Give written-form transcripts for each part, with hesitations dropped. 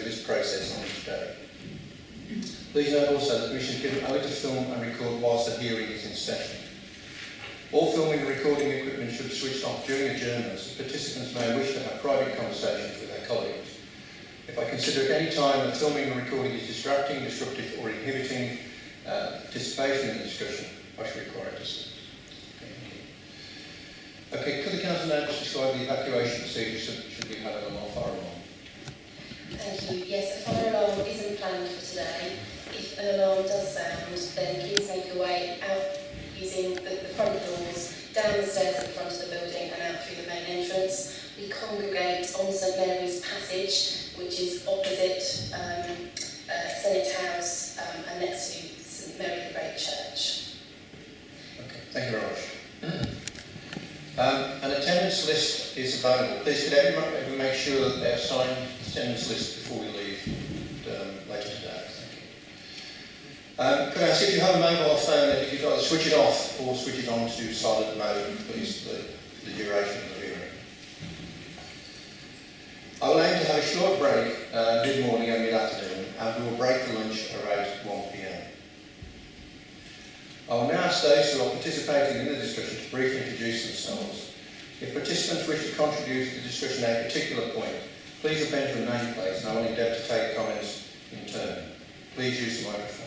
this process on each day. Please note also that Commission is given only to film and record whilst the hearing is in session. All filming and recording equipment should be switched off during adjournments. Participants may wish to have private conversations with their colleagues. If I consider at any time that filming and recording is distracting, disruptive or inhibiting participation in the discussion, I shall require it to cease. Okay, could the Council now just describe the evacuation procedure should be had on our fire alarm? Thank you. Yes, a fire alarm isn't planned for today. If an alarm does sound, then please make your way out using the front doors, down the stairs at the front of the building and out through the main entrance. We congregate on St Mary's Passage, which is opposite Senate House and next to St Mary the Great Church. Okay, thank you very much. An attendance list is available. Please could everyone make sure that they have signed the attendance list before we leave later today. Thank you. Could I ask if you have a mobile phone, if you've got to switch it off or switch it on to silent mode, please, for the duration of the hearing. I will aim to have a short break mid-morning and mid-afternoon, and we will break for lunch around 1 p.m. I will now ask those who are participating in the discussion to briefly introduce themselves. If participants wish to contribute to the discussion at a particular point, please append your nameplate and I will endeavour to take comments in turn. Please use the microphones.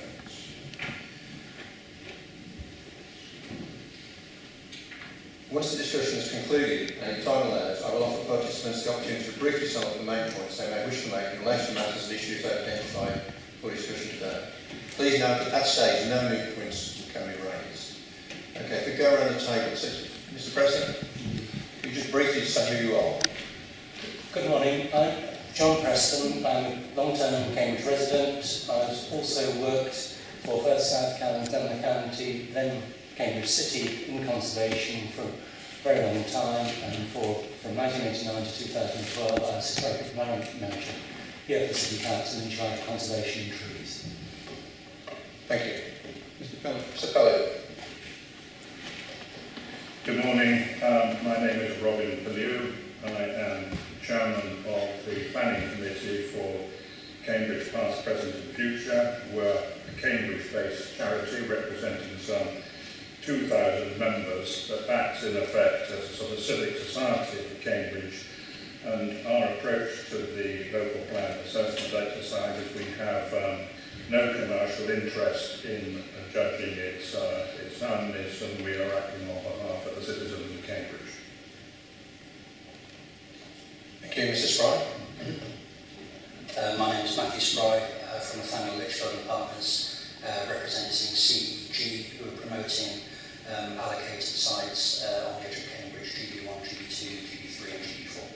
Once the discussion is concluded and time allows, I will offer participants the opportunity to briefly sum up the main points they may wish to make in relation to matters and issues identified for discussion today. Please note that at that stage no new points can be raised. Okay, if we go around the table, so, Mr. Preston, could you just briefly say who you are? Good morning, I'm John Preston. I'm a long-term Cambridge resident. I've also worked for first South County, Denver County, then Cambridge City in conservation for a very long time, and from 1989 to 2012 I was historic environment manager here at the City Council in charge of conservation and trees. Thank you. Mr. Pellet. Mr. Pellet. Good morning. My name is Robin Pellew. I am chairman of the planning committee for Cambridge Past, Present and Future. We're a Cambridge-based charity representing some 2,000 members that acts in effect as a sort of civic society for Cambridge. And our approach to the local plan assessment exercise is we have no commercial interest in judging its soundness, and we are acting on behalf of the citizens of Cambridge. Thank you, Mr. Spry. My name is Matthew Spry from the family Litchfield Partners, representing CEG, who are promoting allocated sites on the edge of Cambridge, GB1, GB2, GB3 and GB4.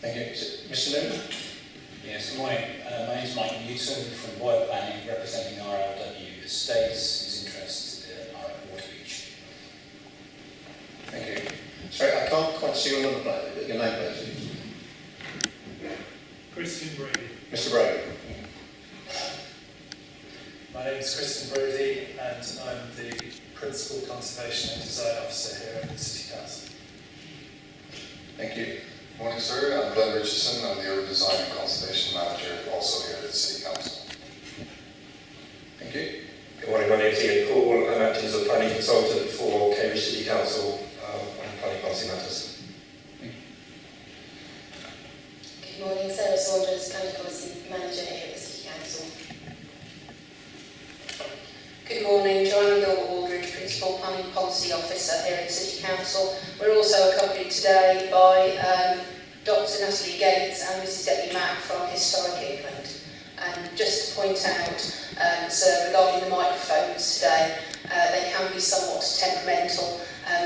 Thank you. Mr. Newman? Yes, good morning. My name is Mike Newton from Boyle Planning, representing RLW Estates, whose interests are at Wooldridge. Thank you. Sorry, I can't quite see your number plate. Your name, please. Christian Brady. Mr. Brady. My name is Christian Brady and I'm the Principal Conservation and Design Officer here at the City Council. Thank you. Morning, sir. I'm Glen Richardson. I'm the Urban Design and Conservation Manager, also here at the City Council. Thank you. Good morning, my name is Ian Paul. I'm acting as a planning consultant for Cambridge City Council on planning policy matters. Good morning, Sarah Saunders, Planning Policy Manager here at the City Council. Good morning, Joanna, Wooldridge, Principal Planning Policy Officer here at the City Council. We're also accompanied today by Dr. Natalie Gates and Mrs. Debbie Mack from Historic England. And just to point out, so regarding the microphones today, they can be somewhat temperamental.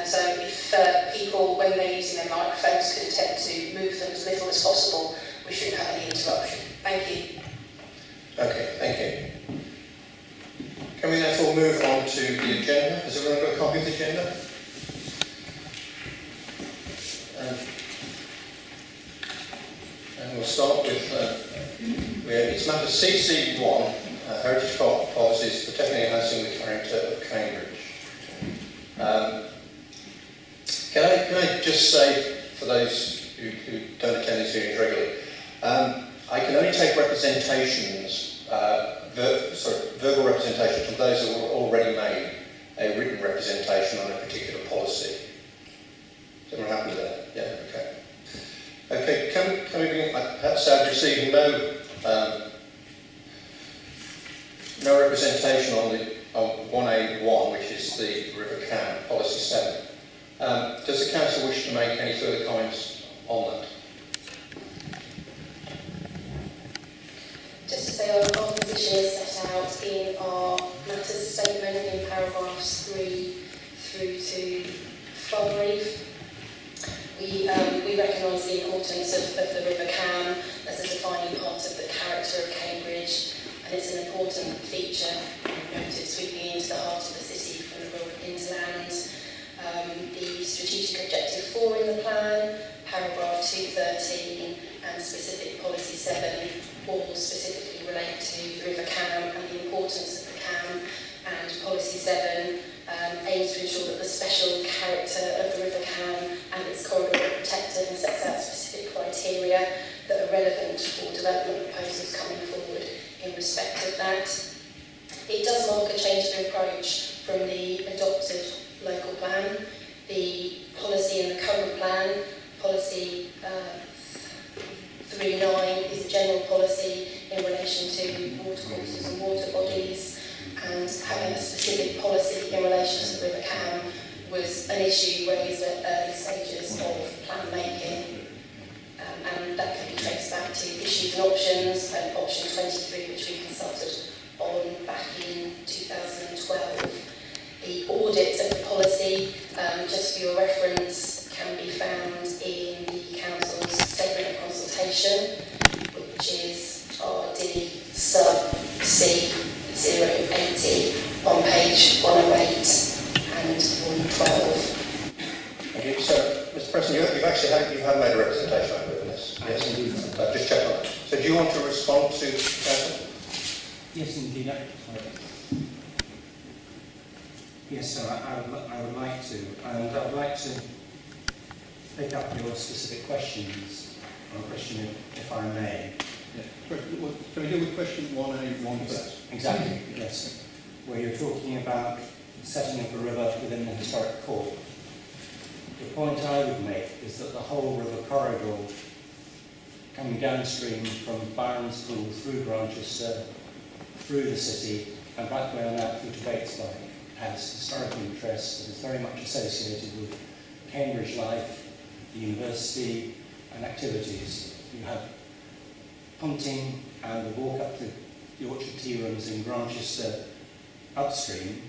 So if people, when they're using their microphones, could attempt to move them as little as possible, we shouldn't have any interruption. Thank you. Okay, thank you. Can we therefore move on to the agenda? Has everyone got a copy of the agenda? And we'll start with, it's matter CC1, Heritage Park Policies Protecting and Enhancing the Character of Cambridge. Can I just say, for those who don't attend these hearings regularly, I can only take representations, verbal representations from those who have already made a written representation on a particular policy. Is everyone happy with that? Yeah, okay. Okay, can we begin? Perhaps I've received no representation on 1A1, which is the River Cam, Policy 7. Does the Council wish to make any further comments on that? Just to say, our position is set out in our matters statement in paragraphs 3 through to 5. We recognise the importance of the River Cam as a defining part of the character of Cambridge, and it's an important feature noted sweeping into the heart of the city from the rural hinterland. The strategic objective 4 in the plan, paragraph 213, and specific policy 7 all specifically relate to the River Cam and the importance of the Cam, and policy 7 aims to ensure that the special character of the River Cam and its corridor are protected and sets out specific criteria that are relevant for development proposals coming forward in respect of that. It does mark a change of approach from the adopted local plan. The policy in the current plan, policy 3.9, is a general policy in relation to water courses and water bodies, and having a specific policy in relation to the River Cam was an issue raised at early stages of plan making, and that can be traced back to issues and options, and option 23, which we consulted on back in 2012. The audit of the policy, just for your reference, can be found in the Council's statement of consultation, which is RD sub C 080 on page 108 and 112. Okay, so, Mr. Preston, you've had made a representation on this. Yes, indeed. Just check on that. So, do you want to respond to Council? Yes, indeed. Yes, sir, I would like to. And I would like to pick up your specific questions, or question if I may. Yeah. Can we deal with question 1A1 first? Exactly, yes. Where you're talking about the setting of the river within the historic core. The point I would make is that the whole river corridor coming downstream from Byron's Pool through Grantchester, through the city, and right the way on out through to Batesby has historical interest and is very much associated with Cambridge life, the university, and activities. You have hunting and the walk up to the orchard tea rooms in Grantchester upstream,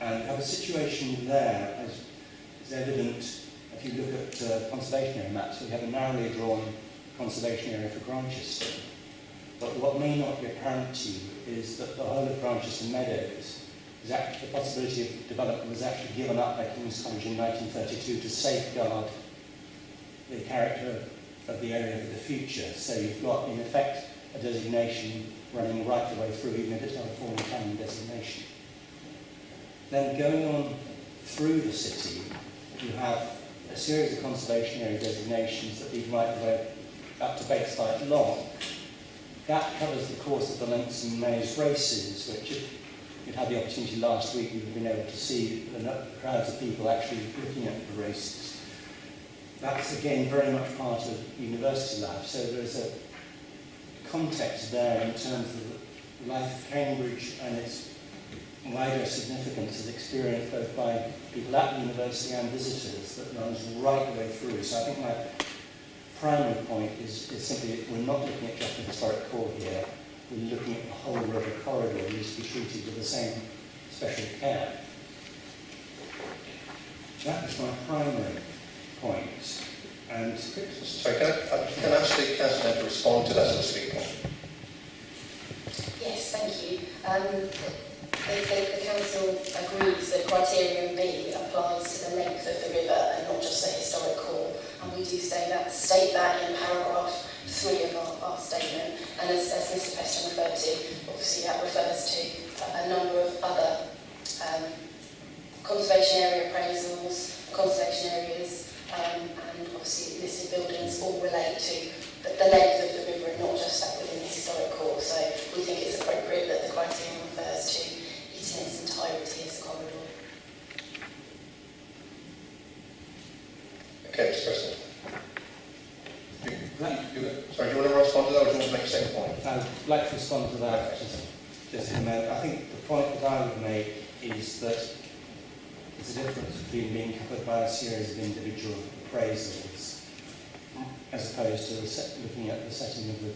and you have a situation there, as is evident if you look at conservation area maps. We have a narrowly drawn conservation area for Grantchester, but what may not be apparent to you is that the whole of Grantchester Meadows is actually, the possibility of development was actually given up by King's College in 1932 to safeguard the character of the area for the future. So you've got, in effect, a designation running right the way through, even if it's not a formal planning designation. Then going on through the city, you have a series of conservation area designations that lead right the way up to Batesby Long. That covers the course of the Lengths and Mays races, which if you'd had the opportunity last week, you would have been able to see the crowds of people actually looking at the races. That's again very much part of university life, so there's a context there in terms of the life of Cambridge and its wider significance as experienced both by people at the university and visitors that runs right the way through. So I think my primary point is simply that we're not looking at just the historic core here, we're looking at the whole river corridor that needs to be treated with the same special care. That is my primary point. And sorry, can I ask the Council to respond to that specific point? Yes, thank you. The Council agrees that criterion B applies to the length of the river and not just the historic core, and we do state that in paragraph 3 of our statement. And as Mr. Preston referred to, obviously that refers to a number of other conservation area appraisals, conservation areas, and obviously listed buildings all relate to the length of the river Okay, Mr. Preston. Sorry, do you want to respond to that, or do you want to make a second point? I'd like to respond to that just in a moment. I think the point that I would make is that there's a difference between being covered by a series of individual appraisals as opposed to looking at the setting of the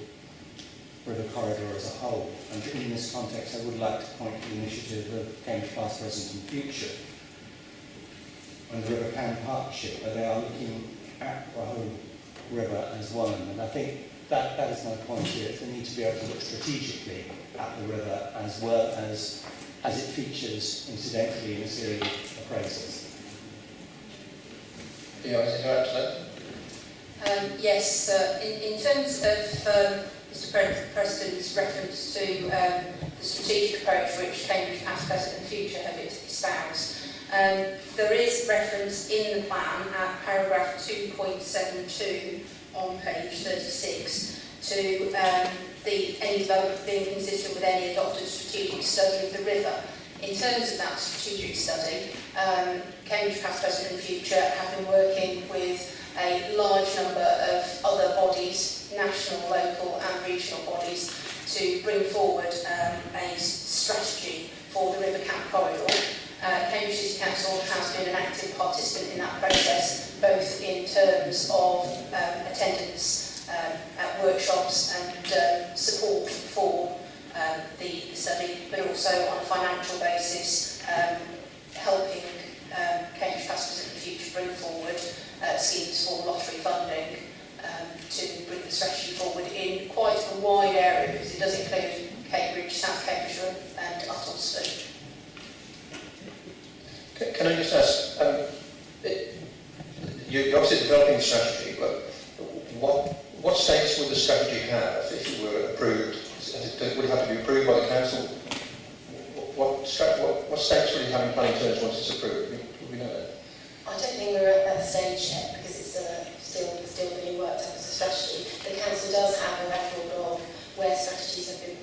river corridor as a whole. And in this context, I would like to point to the initiative of Cambridge Past, Present and Future and the River Cam Partnership, where they are looking at the whole river as one. And I think that is my point here. It's the need to be able to look strategically at the river as well as it features incidentally in a series of appraisals. Do you have anything to add to that? Yes, in terms of Mr. Preston's reference to the strategic approach which Cambridge Past, Present and Future have espoused, there is reference in the plan at paragraph 2.72 on page 36 to any development being consistent with any adopted strategic study of the river. In terms of that strategic study, Cambridge Past, Present and Future have been working with a large number of other bodies, national, local and regional bodies, to bring forward a strategy for the River Camp Corridor. Cambridge City Council has been an active participant in that process, both in terms of attendance at workshops and support for the study, but also on a financial basis, helping Cambridge Past, Present and Future bring forward schemes for lottery funding to bring the strategy forward in quite a wide area, because it does include Cambridge, South Cambridgeshire and Estales. Can I just ask, you're obviously developing a strategy, but what status would the strategy have if it were approved? Would it have to be approved by the council? What status would it have in planning terms once it's approved? Would we know that? I don't think we're at that stage yet, because it's still being worked out as a strategy. The council does have a record of where strategies have been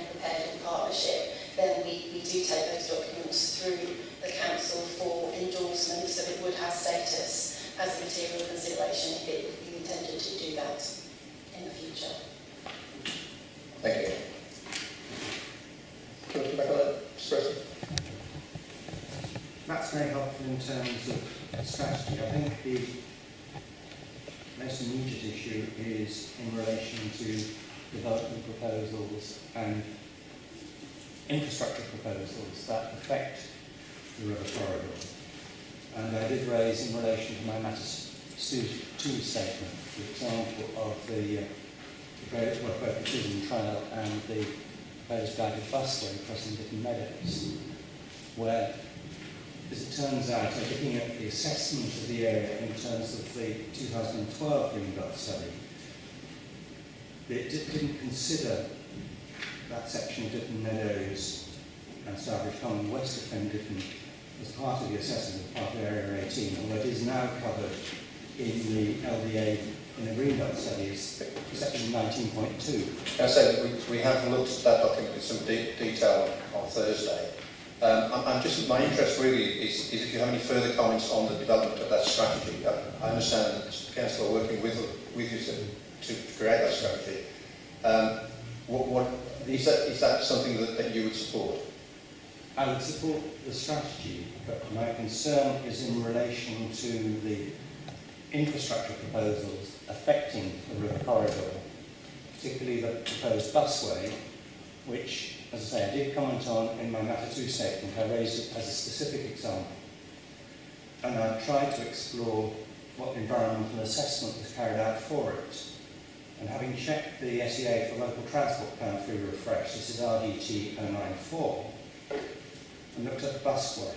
prepared in partnership. Then we do take those documents through the council for endorsement, so it would have status as a material consideration if we intended to do that in the future. Thank you. Can we come back on that, Mr. Preston? That's very helpful in terms of strategy. I think the most immediate issue is in relation to development proposals and infrastructure proposals that affect the river corridor. And I did raise in relation to my Matters 2 statement the example of the both the Chisholm Trail and the proposed guided busway crossing Ditton Meadows, where, as it turns out, looking at the assessment of the area in terms of the 2012 Green Belt study, it didn't consider that section of Ditton Meadows and Starbridge Common west of Fen Ditton as part of the assessment of part of Area 18, although it is now covered in the LDA in the Green Belt studies, section 19.2. I say we have looked at that document with some detail on Thursday. My interest really is if you have any further comments on the development of that strategy. I understand that the council are working with you to create that strategy. Is that something that you would support? I would support the strategy, but my concern is in relation to the infrastructure proposals affecting the river corridor, particularly the proposed busway, which, as I say, I did comment on in my Matter 2 statement. I raised it as a specific example. And I tried to explore what environmental assessment was carried out for it. And having checked the SEA for local transport plan through Refresh, this is RDT 094, and looked at the busway,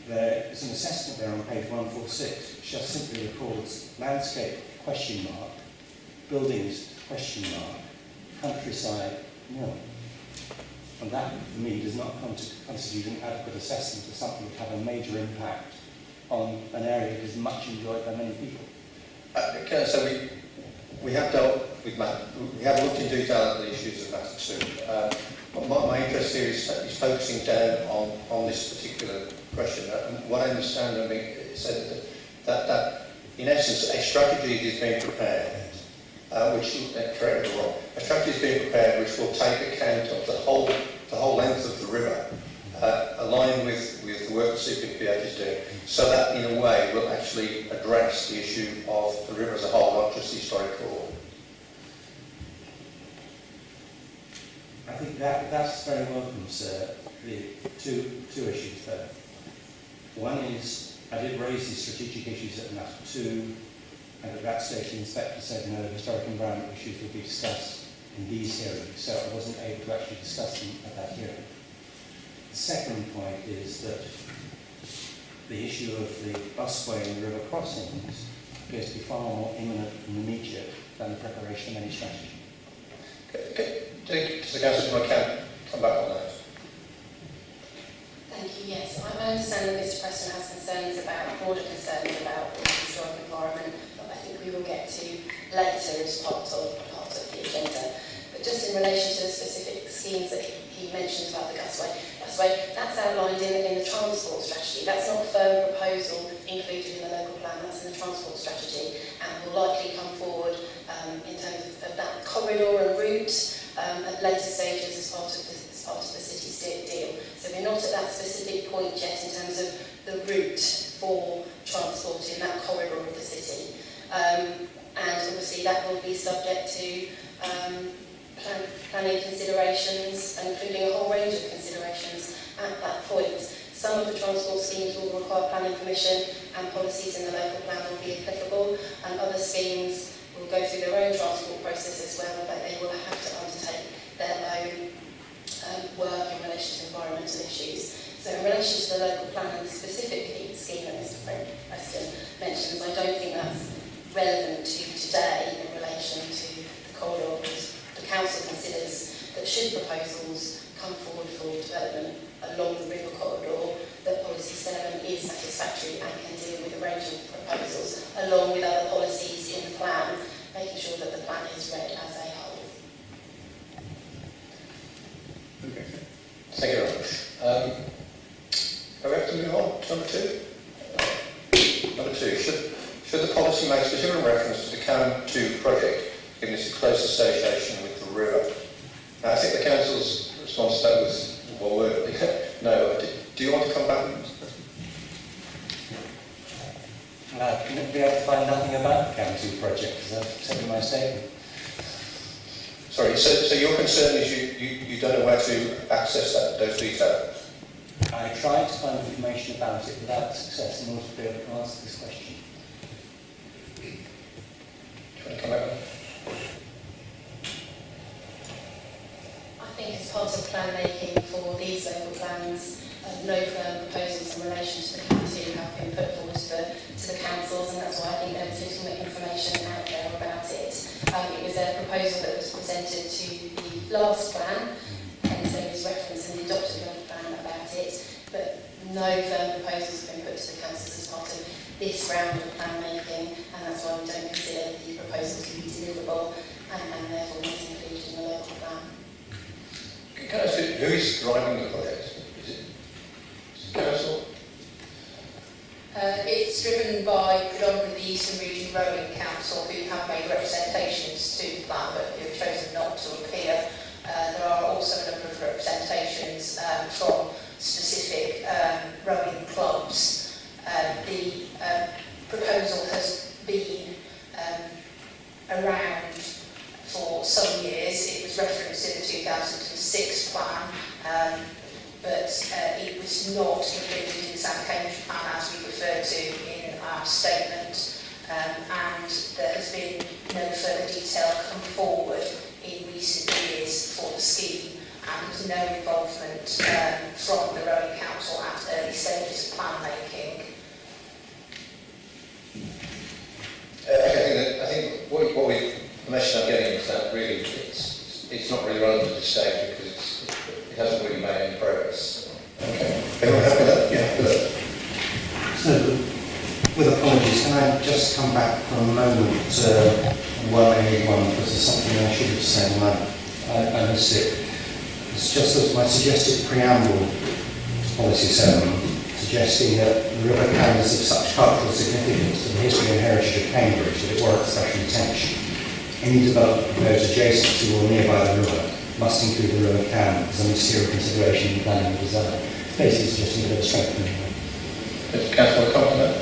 there is an assessment there on page 146, which just simply records landscape ? Buildings ? Countryside ? And that, for me, does not constitute an adequate assessment of something that would have a major impact on an area that is much enjoyed by many people. Okay, so we have dealt with we have looked in detail at the issues of Matter 2. My interest here is focusing down on this particular question. What I understand, it said that in essence, a strategy is being prepared, which, correct me if I'm wrong, a strategy is being prepared which will take account of the whole length of the river, aligned with the work that CPPH is doing, so that in a way will actually address the issue of the river as a whole, not just the historic core. I think that's very welcome, sir. The two issues there. One is, I did raise these strategic issues at NAT 2, and at that stage the inspector said no, historic environment issues will be discussed in these hearings, so I wasn't able to actually discuss them at that hearing. The second point is that the issue of the busway and river crossings appears to be far more imminent and immediate than the preparation of any strategy. Does the council, if I can, come back on that? Thank you. Yes, I understand that Mr. Preston has concerns about, broader concerns about the historic environment, but I think we will get to later as part of the agenda. But just in relation to the specific schemes that he mentioned about the busway, that's outlined in the transport strategy. That's not a firm proposal included in the local plan, that's in the transport strategy, and will likely come forward in terms of that corridor and route at later stages as part of the city deal. So we're not at that specific point yet in terms of the route for transport in that corridor of the city. And obviously that will be subject to planning considerations, including a whole range of considerations at that point. Some of the transport schemes will require planning permission and policies in the local plan will be applicable, and other schemes will go through their own transport processes where they will have to undertake their own work in relation to environmental issues. So in relation to the local plan and the specific scheme that Mr. Preston mentions, I don't think that's relevant to today in relation to the corridor, because the council considers that should proposals come forward for development along the river corridor, that policy 7 is satisfactory and can deal with a range of proposals along with other policies in the plan, making sure that the plan is read as a whole. Okay. Thank you very much. Are we have to move on to number 2? Number 2, should the policy make specific reference to the CAM 2 project, given its close association with the river? Now, I think the council's response to that was one word. No. Do you want to come back? I've been able to find nothing about the CAM 2 project, as I've said in my statement. Sorry, so your concern is you don't know where to access those details? I tried to find information about it without success in order to be able to answer this question. Do you want to come back on? I think as part of plan making for these local plans, no firm proposals in relation to the committee have been put forward to the councils, and that's why I think there was little information out there about it. It was a proposal that was presented to the last plan, and so there was reference in the adopted plan about it, but no firm proposals have been put to the councils as part of this round of plan making, and that's why we don't consider the proposals to be deliverable and therefore not included in the local plan. Can I ask you, who is driving the project? Is it council? It's driven by predominantly the Eastern Region Rowing Council, who have made representations to the plan but who have chosen not to appear. There are also a number of representations from specific rowing clubs. The proposal has been around for some years. It was referenced in the 2006 plan, but it was not included in the South Cambridge plan as we referred to in our statement, and there has been no further detail come forward in recent years for the scheme, and there was no involvement from the Rowing Council at early stages of plan making. I think what we the message I'm getting is that really it's not really relevant at this stage because it hasn't really made any progress. Okay. Anyone happy with that? Yeah, good. So, with apologies, can I just come back for a moment to 181, because there's something I should have said and I missed it. It's just as my suggested preamble to Policy 7, suggesting that the river canals of such cultural significance to the history and heritage of Cambridge that it warrants special attention. Any development proposed adjacent to or nearby the river must include the river Cam as a material consideration in planning and design. Basically, it's just a bit of strengthening. Does Councillor comment on that?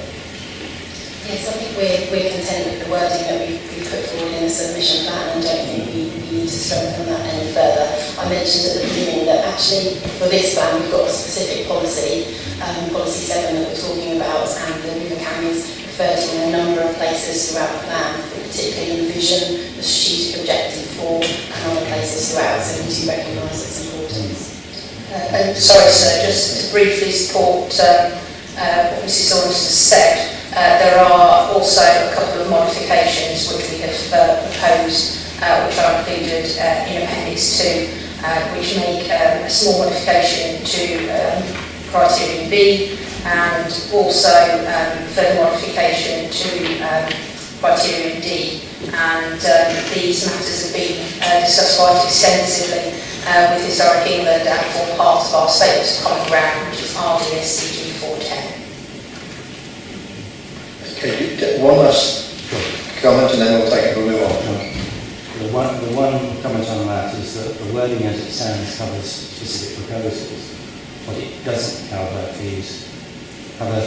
Yes, I think we're content with the wording that we put forward in the submission plan and don't think we need to strengthen that any further. I mentioned at the beginning that actually for this plan we've got a specific policy, policy 7 that we're talking about, and the river Cam is referred to in a number of places throughout the plan, particularly in the vision, the strategic objective 4 and other places throughout, so we do recognise its importance. And sorry, sir, just to briefly support what Mrs. Saunders has said, there are also a couple of modifications which we have proposed, which are included in Appendix 2, which make a small modification to Criterion B, and also further modification to Criterion D. And these matters have been discussed quite extensively with Historic England and form part of our Statement of Common Ground, which is RDSCG 410. Okay, one last comment and then we'll take it, we'll move on. The one comment on that is that the wording as it stands covers specific proposals. What it doesn't cover is other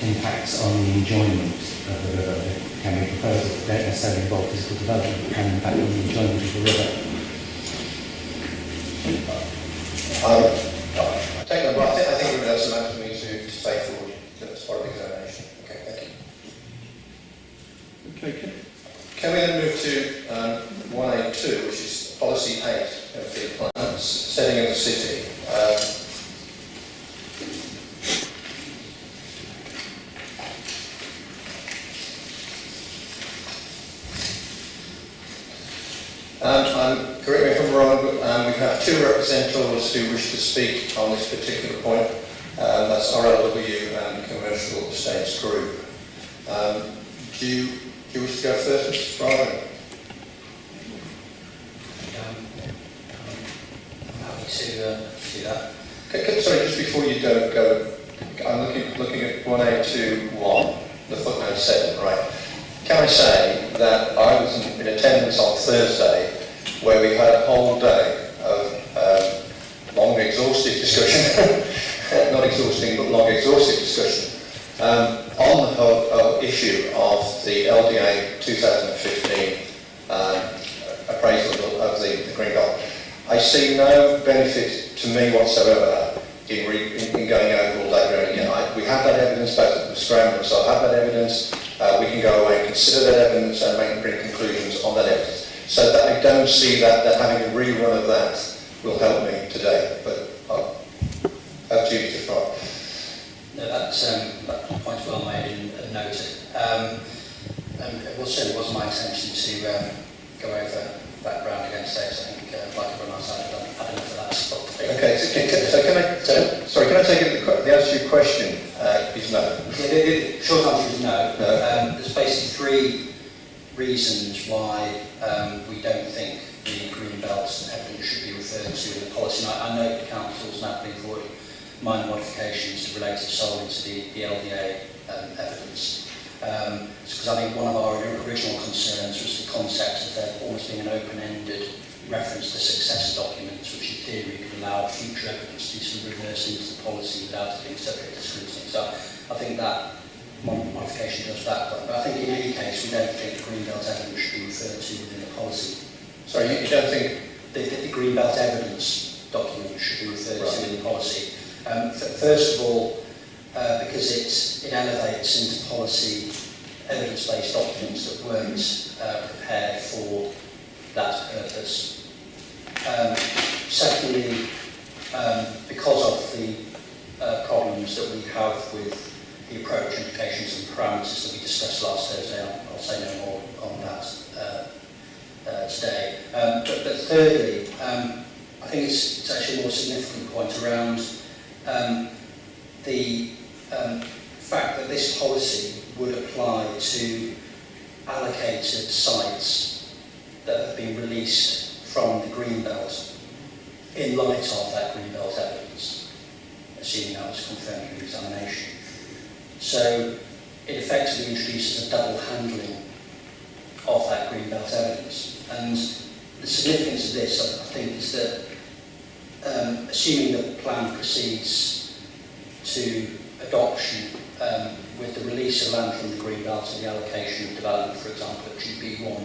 impacts on the enjoyment of the river. There can be proposals that don't necessarily involve physical development but can impact on the enjoyment of the river. I think we've got some matters we need to take forward as part of the examination. Okay, thank you. Okay, can we then move to 182, which is policy 8 of the plans, setting of the city. Correct me if I'm wrong, but we have two representatives who wish to speak on this particular point. That's RLW and Commercial Estates Group. Do you wish to go first, Mr. Bryan? I'm happy to do that. Sorry, just before you go, I'm looking at 1A21, the footnote 7, right? Can I say that I was in attendance on Thursday where we had a whole day of long exhaustive discussion, not exhausting but long exhaustive discussion, on the whole issue of the LDA 2015 appraisal of the Greenbelt. I see no benefit to me whatsoever in going over all that ground again. We have that evidence, both of the scramble, so I have that evidence. We can go away and consider that evidence and bring conclusions on that evidence. So that I don't see that having a rerun of that will help me today. But I'll have you to try. No, that point's well made and noted. And it certainly wasn't my intention to go over that ground again today. So I think, like everyone else, I've had enough of that spot. Okay, so can I take it, the answer to your question is no? The short answer is no. There's basically three reasons why we don't think the green belt evidence should be referred to in the policy. And I know the council's now been forward minor modifications related solely to the LDA evidence. Because I think one of our original concerns was the concept of there almost being an open-ended reference to successor documents, which in theory could allow future evidence to do some reverse into the policy without it being subject to scrutiny. So I think that modification does that. But I think in any case, we don't think the Greenbelt evidence should be referred to within the policy. Sorry, you don't think the Greenbelt evidence document should be referred to in the policy? First of all, because it elevates into policy evidence-based documents that weren't prepared for that purpose. Secondly, because of the problems that we have with the approach, implications and parameters that we discussed last Thursday, I'll say no more on that today. But thirdly, I think it's actually a more significant point around the fact that this policy would apply to allocated sites that have been released from the Greenbelt in light of that Greenbelt evidence, assuming that was confirmed in examination. So it effectively introduces a double handling of that greenbelt evidence. And the significance of this, I think, is that assuming the plan proceeds to adoption with the release of land from the greenbelt and the allocation of development, for example, at GB1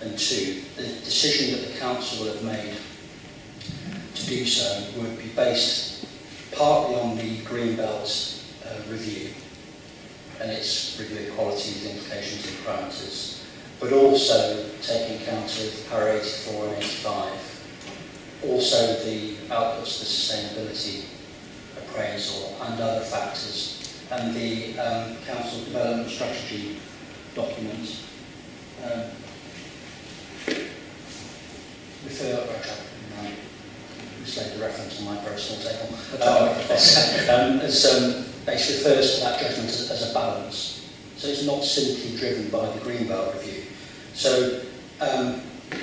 and 2, the decision that the council will have made to do so would be based partly on the greenbelt review and its review of qualities, implications and parameters, but also taking account of para 84 and 85, also the outputs of the sustainability appraisal and other factors, and the council development strategy document. Mislaid the reference on my personal table. Basically refers to that judgment as a balance. So it's not simply driven by the Greenbelt review. So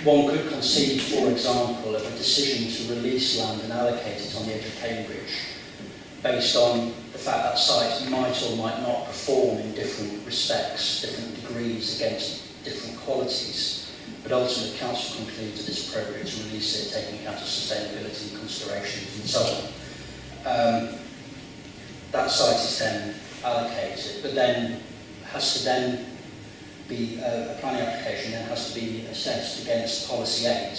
one could conceive, for example, of a decision to release land and allocate it on the edge of Cambridge based on the fact that sites might or might not perform in different respects, different degrees against different qualities. But ultimately, the council concludes that it's appropriate to release it, taking account of sustainability considerations and so on. That site is then allocated, but then has to then be a planning application then has to be assessed against policy 8,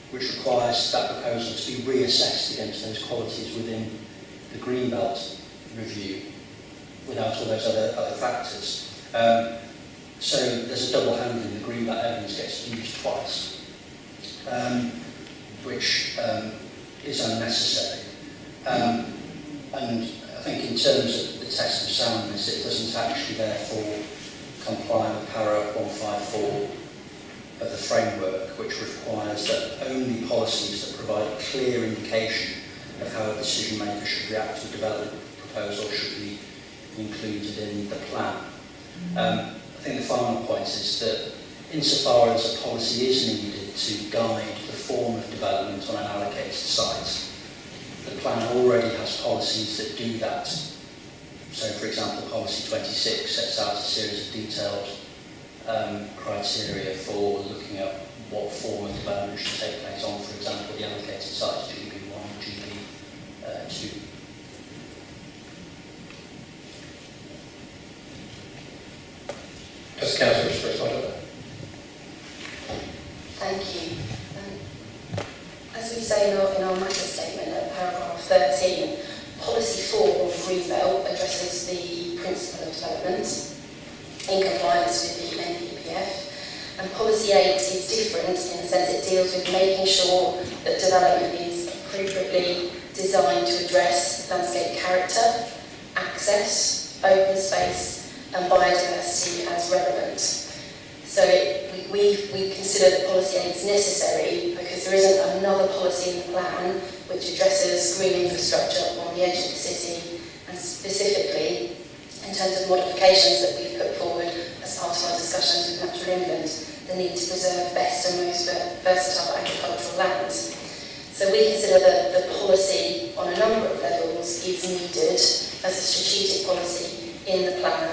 which requires that proposal to be reassessed against those qualities within the Greenbelt review, without all those other factors. So there's a double handling. The Greenbelt evidence gets used twice, which is unnecessary. And I think in terms of the test of soundness, it doesn't actually therefore comply with para 154 of the framework, which requires that only policies that provide a clear indication of how a decision maker should react to a development proposal should be included in the plan. I think the final point is that insofar as a policy is needed to guide the form of development on an allocated site, the plan already has policies that do that. So, for example, policy 26 sets out a series of detailed criteria for looking at what form of development should take place on, for example, the allocated sites, GB1, GB2. Does the council wish to respond to that? Thank you. As we say in our matter statement at paragraph 13, policy 4 of Greenbelt addresses the principle of development in compliance with the NPPF, and policy 8 is different in the sense it deals with making sure that development is appropriately designed to address landscape character, access, open space and biodiversity as relevant. So we consider that policy 8 is necessary because there isn't another policy in the plan which addresses green infrastructure on the edge of the city, and specifically in terms of modifications that we've put forward as part of our discussions with Natural England, the need to preserve best and most versatile agricultural land. So we consider that the policy on a number of levels is needed as a strategic policy in the plan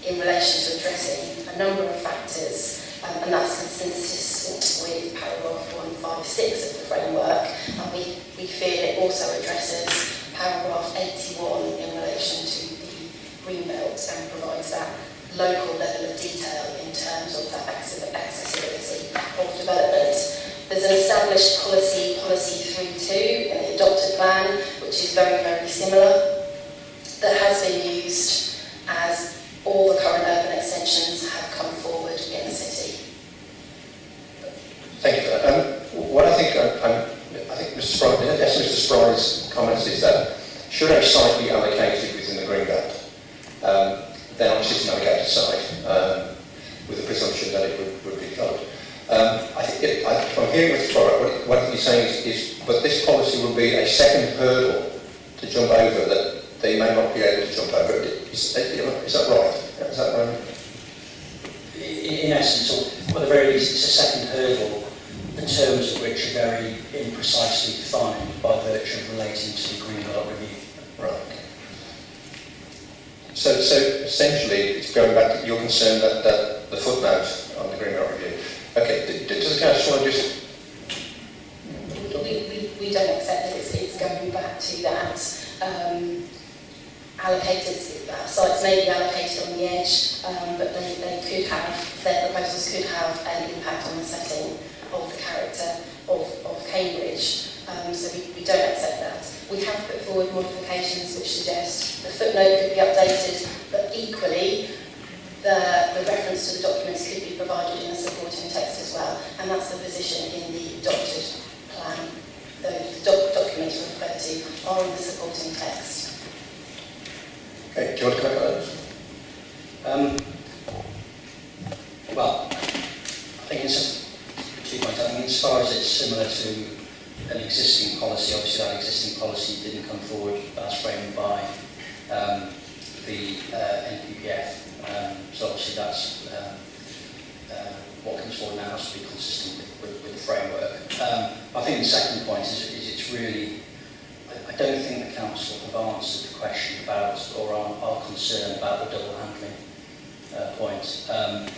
in relation to addressing a number of factors, and that's consistent with paragraph 156 of the framework, and we feel it also addresses paragraph 81 in relation to the Greenbelt and provides that local level of detail in terms of that accessibility of development. There's an established policy 32 in the adopted plan, which is very, very similar, that has been used as all the current urban extensions have come forward in the city. Thank you for that. What I think Mr. Spry's comments is that should a site be allocated within the Greenbelt, then obviously it's an allocated site with the presumption that it would be covered. I think from hearing Mr. Spry, what he's saying is, but this policy will be a second hurdle to jump over that they may not be able to jump over. Is that right? Is that right? In essence, or at the very least, it's a second hurdle, the terms of which are very imprecisely defined by virtue of relating to the Greenbelt review. Right. So essentially, it's going back to your concern that the footnote on the Green Belt Review. Okay, does the council want to just... We don't accept that it's going back to that. Allocated sites may be allocated on the edge, but they could have, their proposals could have an impact on the setting of the character of Cambridge. So we don't accept that. We have put forward modifications which suggest the footnote could be updated, but equally the reference to the documents could be provided in the supporting text as well, and that's the position in the adopted plan. The documents referred to are in the supporting text. Okay, do you want to comment on that? Well, I think it's 2 points. I think as far as it's similar to an existing policy, obviously that existing policy didn't come forward as framed by the NPPF. So obviously that's what comes forward now has to be consistent with the framework. I think the second point is it's really, I don't think the council have answered the question about, or are concerned about the double handling point. And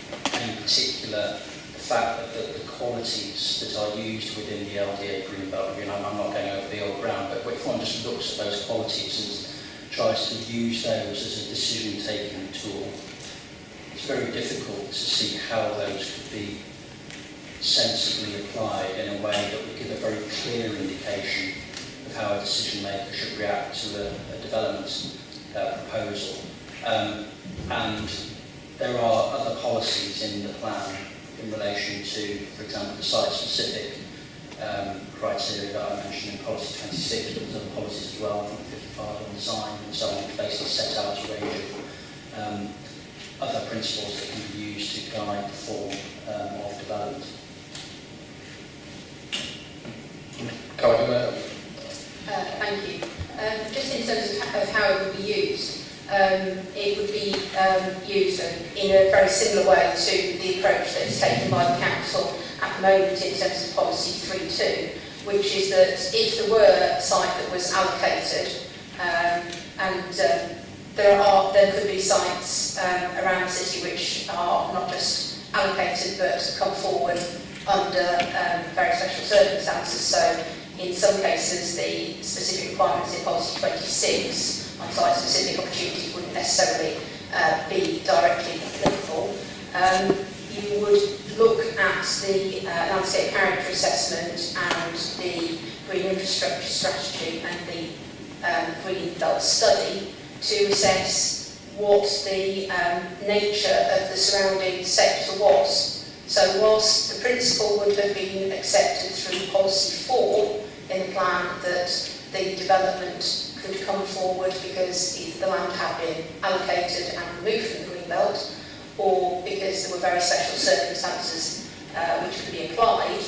in particular, the fact that the qualities that are used within the LDA Green Belt Review, and I'm not going over the old ground, but if one just looks at those qualities and tries to use those as a decision-taking tool, it's very difficult to see how those could be sensibly applied in a way that would give a very clear indication of how a decision maker should react to a development proposal. And there are other policies in the plan in relation to, for example, the site-specific criteria that I mentioned in policy 26, but there's other policies as well, from 55 on design and so on, which basically set out a range of other principles that can be used to guide the form of development. Comment on that? Thank you. Just in terms of how it would be used, it would be used in a very similar way to the approach that is taken by the council at the moment in terms of policy 3.2, which is that if there were a site that was allocated, there could be sites around the city which are not just allocated but come forward under very special circumstances. So in some cases, the specific requirements in policy 26 on site-specific opportunities wouldn't necessarily be directly applicable. You would look at the landscape character assessment and the green infrastructure strategy and the green belt study to assess what the nature of the surrounding sector was. So whilst the principle would have been accepted through policy 4 in the plan that the development could come forward because either the land had been allocated and removed from the green belt, or because there were very special circumstances which could be applied,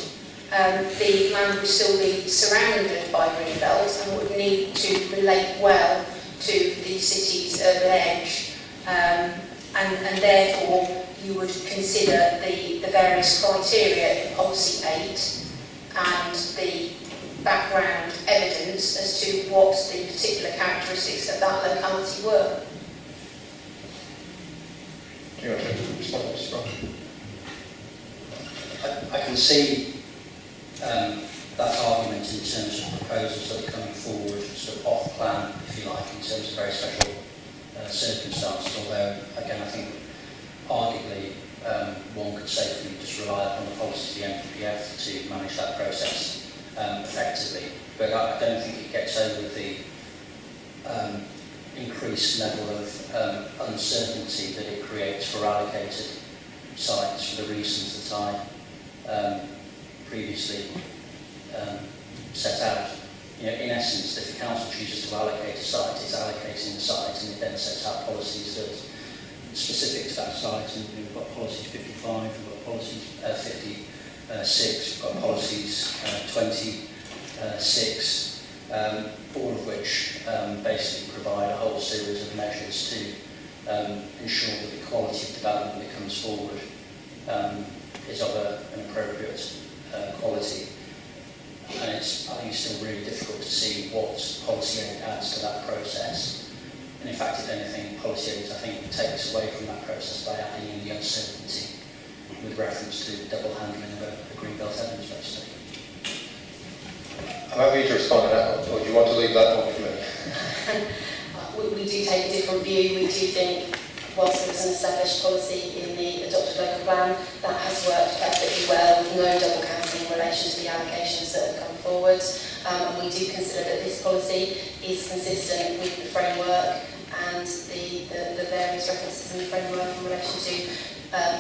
the land would still be surrounded by green belt and would need to relate well to the city's urban edge, and therefore you would consider the various criteria in policy 8 and the background evidence as to what the particular characteristics of that locality were. Do you want to respond to this, Rob? I can see that argument in terms of proposals that are coming forward sort of off plan, if you like, in terms of very special circumstances, although again I think arguably one could safely just rely upon the policies of the NPPF to manage that process effectively. But I don't think it gets over the increased level of uncertainty that it creates for allocated sites for the reasons that I previously set out. You know, in essence, if the council chooses to allocate a site, it's allocating the site and it then sets out policies that are specific to that site. And we've got policies 55, we've got policies 56, we've got policies 26, all of which basically provide a whole series of measures to ensure that the quality of development that comes forward is of an appropriate quality. And I think it's still really difficult to see what policy adds to that process. In And in fact, if anything, policy aims, I think, take us away from that process by adding in the uncertainty with reference to double handling of a greenbelt evidence base study. I'm happy to respond to that, or do you want to leave that one for me? We do take a different view. We do think, whilst there was an established policy in the adopted local plan, that has worked perfectly well with no double counting in relation to the allocations that have come forward. We do consider that this policy is consistent with the framework and the various references in the framework in relation to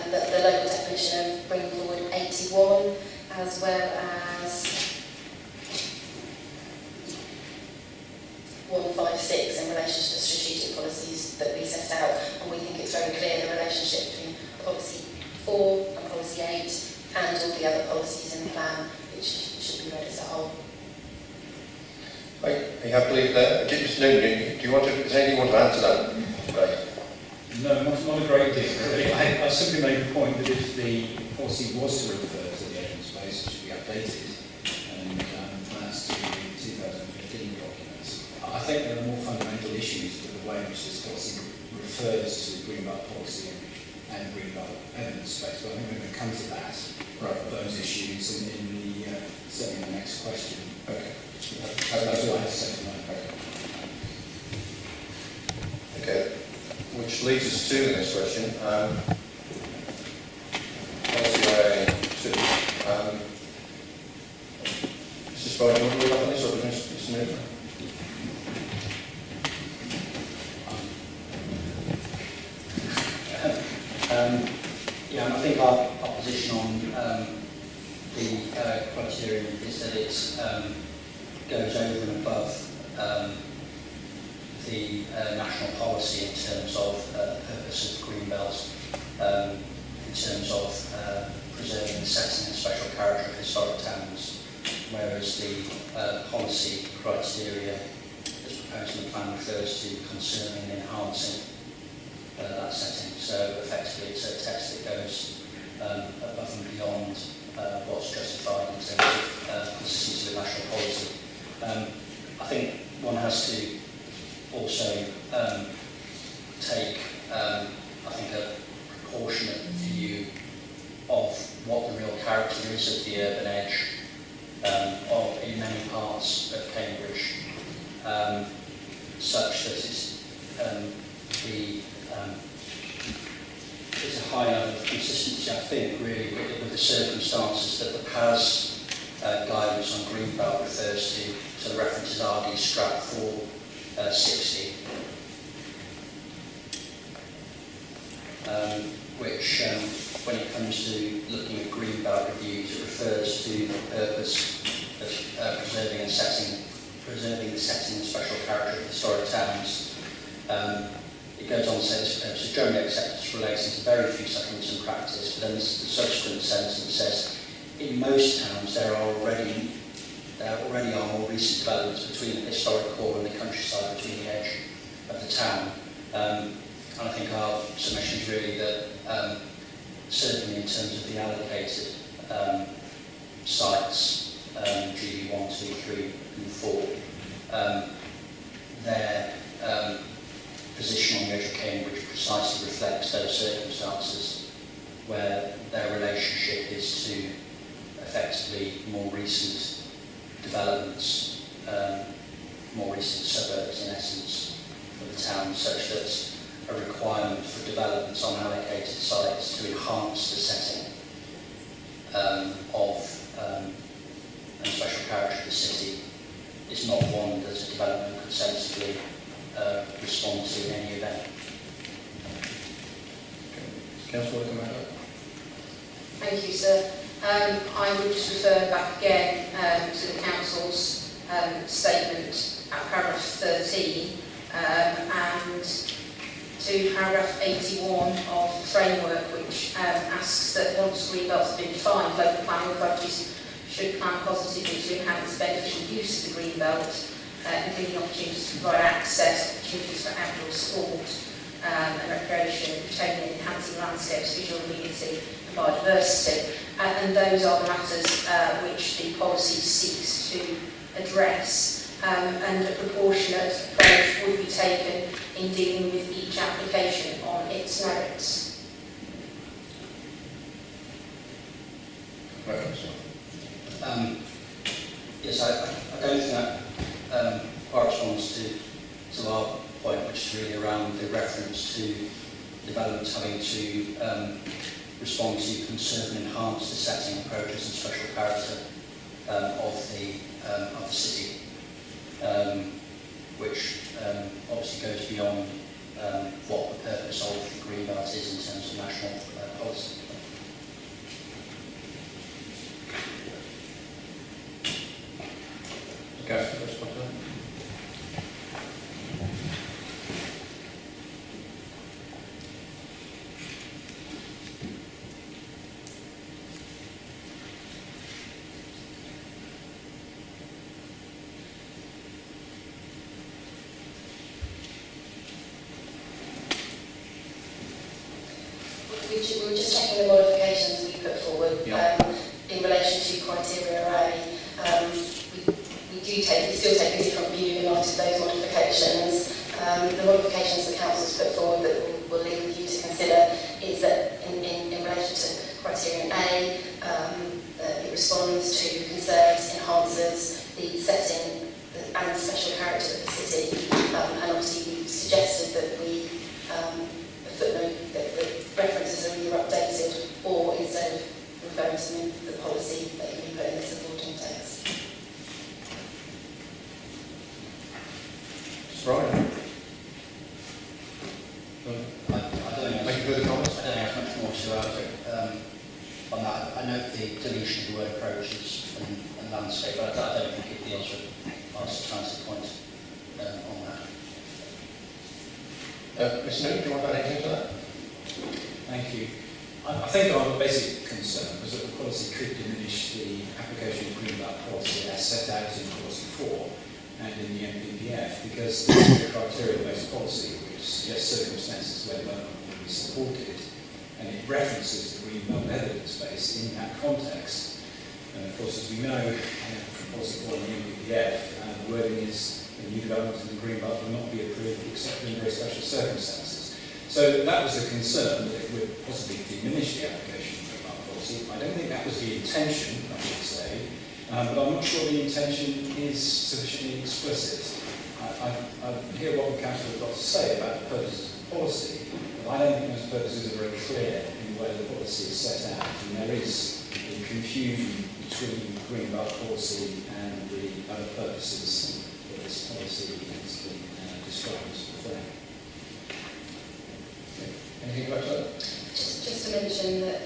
the local definition of bringing forward 81, as well as 156 in relation to the strategic policies that we set out, and we think it's very clear the relationship between policy 4 and policy 8 and all the other policies in the plan, which should be read as a whole. Are you happy to leave there? Does anything you want to add to that? Right. No, not a great deal, really. I simply made the point that if the policy was to refer to the open space, it should be updated, and that's to the 2015 documents. I think there are more fundamental issues with the way in which this policy refers to greenbelt policy and greenbelt evidence space, but I think we're going to come to that, those issues, certainly in the next question. Okay. That's all I have to say tonight. Okay. Which leads us to the next question. Policy area 2. Mrs. Brady, want to read up on this, or Mr. Newton? Yeah, and I think our position on the criteria is that it goes over and above the national policy in terms of the purpose of greenbelt, in terms of preserving the setting and special character of historic towns, whereas the policy criteria as proposed in the plan refers to conserving and enhancing that setting. So effectively it's a text that goes above and beyond what's justified in terms of consistency with national policy. I think one has to also take, I think, a proportionate view of what the real character is of the urban edge in many parts of Cambridge, such that it's a high level of consistency, I think, really, with the circumstances that the PAS guidance on greenbelt refers to. So the references RD Strat 460, which, when it comes to looking at greenbelt reviews, it refers to the purpose of preserving the setting and special character of historic towns. It goes on to say this purpose is generally accepted relating to very few settlements in practice, but then the subsequent sentence says, in most towns there already are more recent developments between the historic core and the countryside, between the edge of the town. And I think our submission is really that, certainly in terms of the allocated sites, GB 1, 2, 3 and 4, their position on the edge of Cambridge precisely reflects those circumstances where their relationship is to effectively more recent developments, more recent suburbs in essence of the town, such that a requirement for developments on allocated sites to enhance the setting and special character of the city is not one that a development could sensibly respond to in any event. Councillor, welcome back. Thank you, sir. I would just refer back again to the Council's statement at paragraph 13 and to paragraph 81 of the framework, which asks that once greenbelts have been defined, local planning authorities should plan positively to enhance beneficial use of the greenbelt, including opportunities to provide access, opportunities for outdoor sport and recreation, retaining and enhancing landscapes, visual amenity and biodiversity. And those are the matters which the policy seeks to address. and a proportionate approach would be taken in dealing with each application on its merits. Yes, I don't think that corresponds to our point, which is really around the reference to developments having to respond to conserve and enhance the setting, approaches and special character of the city, which obviously goes beyond what the purpose of the Greenbelt is in terms of national policy. We were just checking the modifications we put forward in relation to criteria A. We still take a different view in light of those modifications. The modifications the council's put forward that we'll leave with you to consider is that in relation to criterion A, it responds to, conserves, enhances the setting and the special character of the city. And obviously we suggested that we footnote that the references are either updated or instead of referring to the policy that you can put in the supporting text. Brian? I don't know. Make further comments? I don't have much more to add on that. I note the deletion of the word approaches and landscape, but I don't think it deals with our substantive point on that. Mr. Newton, do you want to add anything to that? Thank you. I think our basic concern was that the policy could diminish the application of Greenbelt policy as set out in policy 4 and in the MPPF, because this is a criteria-based policy which suggests circumstances where development will be supported, and it references the Greenbelt evidence base in that context. And of course, as we know from policy 4 and the MPPF, the wording is the new development in the Greenbelt will not be approved except in very special circumstances. So that was a concern, that it would possibly diminish the application of the Greenbelt policy. I don't think that was the intention, I should say, but I'm not sure the intention is sufficiently explicit. I hear what the Council has got to say about the purposes of the policy, but I don't think those purposes are very clear in the way the policy is set out, and there is a confusion between the Greenbelt policy and the other purposes that this policy has been described as fulfilling. Anything about that? Just to mention that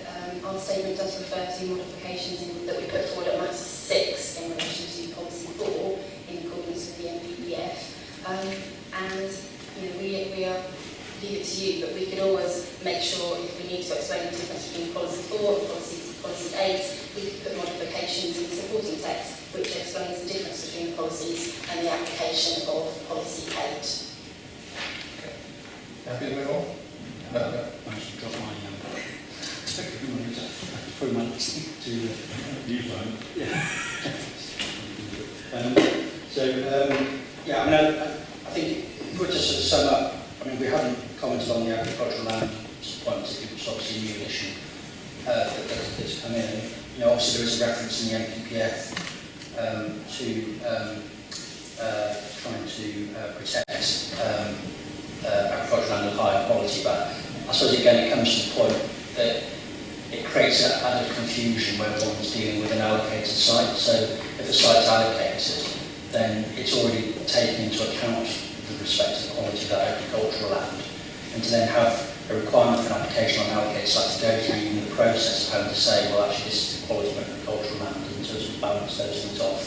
our statement does refer to modifications that we put forward at matter 6 in relation to policy 4 in accordance with the MPPF. And we are leave it to you, but we could always make sure if we need to explain the difference between policy 4 and policy 8, we could put modifications in the supporting text which explains the difference between the policies and the application of policy 8. Okay. Happy to move on? No. I should drop my 3 months to new phone. Yeah. I think if we were to sort of sum up, we haven't commented on the agricultural land point, which is obviously a new issue that's come in. Obviously there is a reference in the MPPF to trying to protect agricultural land of higher quality, but I suppose again it comes to the point that it creates an added confusion when one's dealing with an allocated site. So if a site's allocated, then it's already taken into account the respective quality of that agricultural land. And to then have a requirement for an application on an allocated site to go through the process of having to say, well actually this is the quality of agricultural land, and to sort of balance those things off,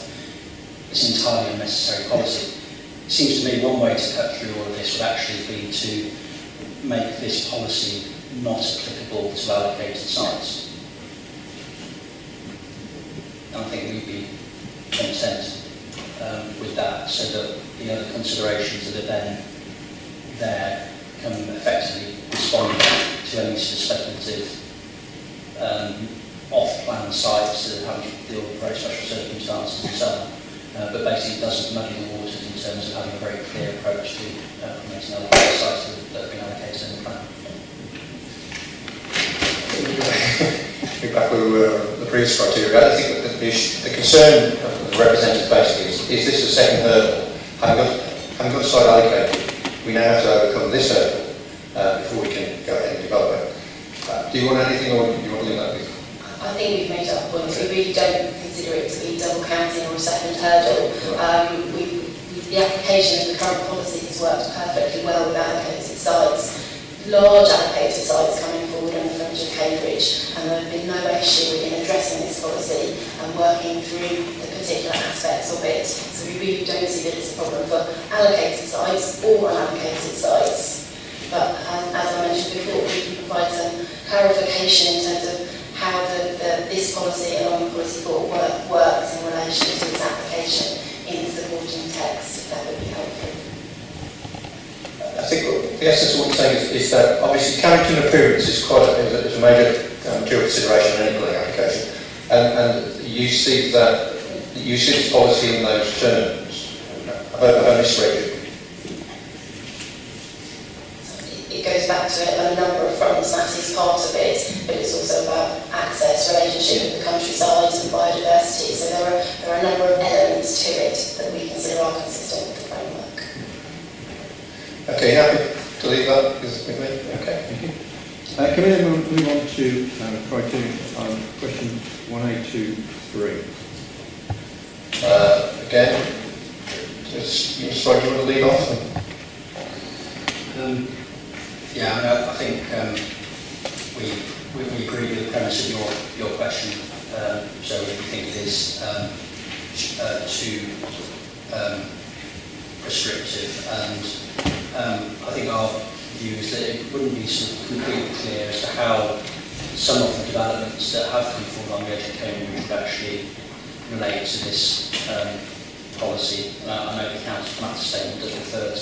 it's an entirely unnecessary policy. It seems to me one way to cut through all of this would actually be to make this policy not applicable to allocated sites. And I think we'd be content with that, so that the other considerations that are then there can effectively respond to any sort of speculative off-plan sites that are having to deal with very special circumstances and so on. but basically it doesn't muddy the waters in terms of having a very clear approach to promoting allocated sites that have been allocated in the plan. Back with the previous criteria, I think that the concern of the representative basically is this a second hurdle? Having got a site allocated, we now have to overcome this hurdle before we can go ahead and develop it. Do you want anything, or do you want to leave that with? I think we've made up points. We really don't consider it to be double counting or a second hurdle. The application of the current policy has worked perfectly well with allocated sites. Large allocated sites coming forward on the fringe of Cambridge, and there have been no issue in addressing this policy and working through the particular aspects of it. So we really don't see that it's a problem for allocated sites or unallocated sites. But as I mentioned before, we can provide some clarification in terms of how this policy, along with policy 4, works in relation to its application in the supporting text, if that would be helpful. I think the essence of what you're saying is that obviously character and appearance is a major material consideration in any planning application, and you see this policy in those terms. Have I misread you? It goes back to it on a number of fronts. That is part of it, but it's also about access, relationship with the countryside and biodiversity. So there are a number of elements to it that we consider are consistent with the framework. Okay, happy to leave that with me? Okay. Thank you. Can we then move on to criteria question 1A23? Again, Mr. Roger, do you want to lead off? I think we agree with the premise of your question. So we think it is too prescriptive, and I think our view is that it wouldn't be sort of completely clear as to how some of the developments that have come forward on the edge of Cambridge would actually relate to this policy. I know the council matter statement does refer to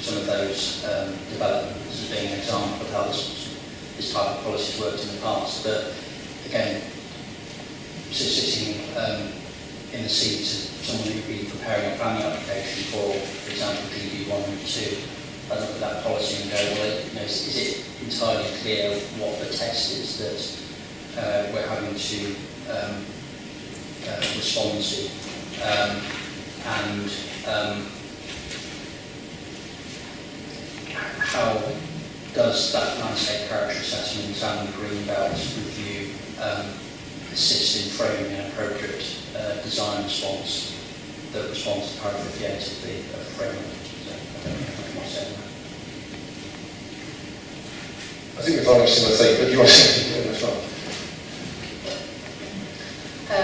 some of those developments as being an example of how this type of policy has worked in the past. But again, sitting in the seat of someone who would be preparing a planning application for example, GB1 and 2, I look at that policy and go, well, is it entirely clear what the test is that we're having to respond to? How does that landscape character assessment and the green belt review assist in framing an appropriate design response that responds to paragraph 58 of the framework? So I don't know if I can say that. I think we're following a similar thing, but do you want to say anything as well? I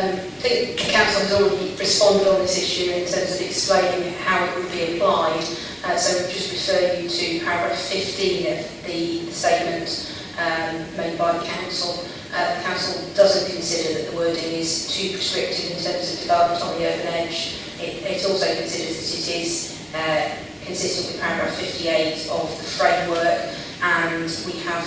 think the council has already responded on this issue in terms of explaining how it would be applied. So we'll just refer you to paragraph 15 of the statement made by the council. The council doesn't consider that the wording is too prescriptive in terms of development on the urban edge. It also considers that it is consistent with paragraph 58 of the framework, and we have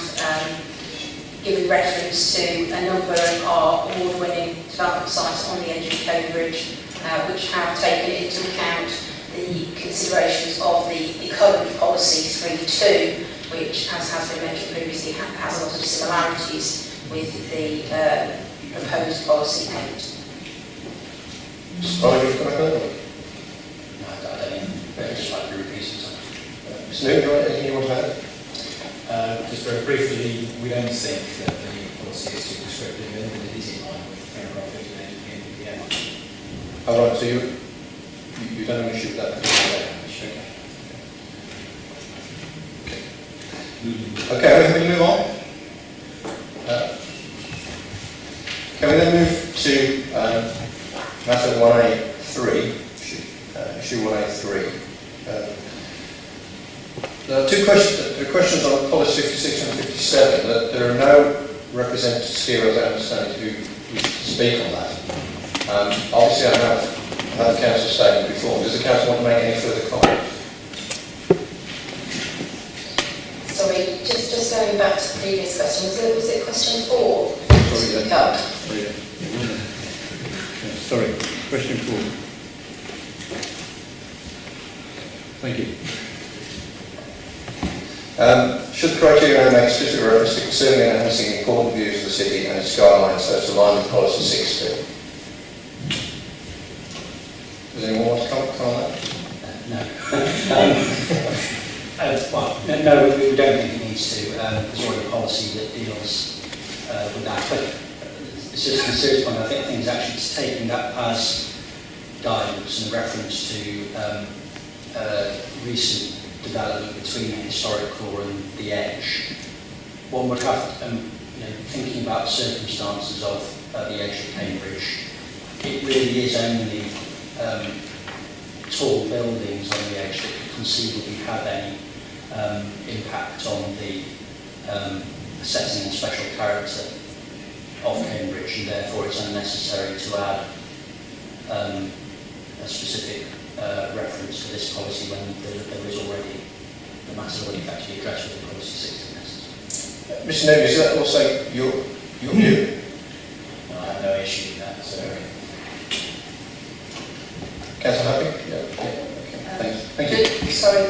given reference to a number of our award-winning development sites on the edge of Cambridge, which have taken into account the considerations of the current policy 3.2, which, as has been mentioned previously, has a lot of similarities with the proposed policy 8. Oh, you're going to go? No, I don't just like to repeat something. Mr. Newton, anything you want to add? Just very briefly, we don't think that the policy is too prescriptive and that it is in line with paragraph 58 of the NPPM. All right, so you don't have an issue with that? Okay, we move on. Can we then move to matter 1A3, issue 1A3. There are two questions on policy 56 and 57. That there are no representatives here, as I understand it, who speak on that. Obviously, I have had the council statement before. Does the council want to make any further comments? Sorry, just going back to the previous question, was it question 4? Sorry, No. Sorry. Question 4. Thank you. Should the criteria make specific reference to conserving and enhancing important views of the city and its guidelines so as to align with policy 60? Does anyone want to comment on that? No, we don't think it needs to. There's already a policy that deals with that. But it's just a serious point. I think it's actually taking that as guidance and reference to recent development between the historic core and the edge. One would have, thinking about the circumstances of the edge of Cambridge, it really is only tall buildings on the edge that could conceivably have any impact on the setting and special character of Cambridge, and therefore it's unnecessary to add a specific reference to this policy when there is already, the matter already actually addressed with the policy 60 necessary. Mr. Neville, is that also your view? No, I have no issue with that. So. Councillor Happy? Yeah. Okay. Thanks. Thank you. Sorry.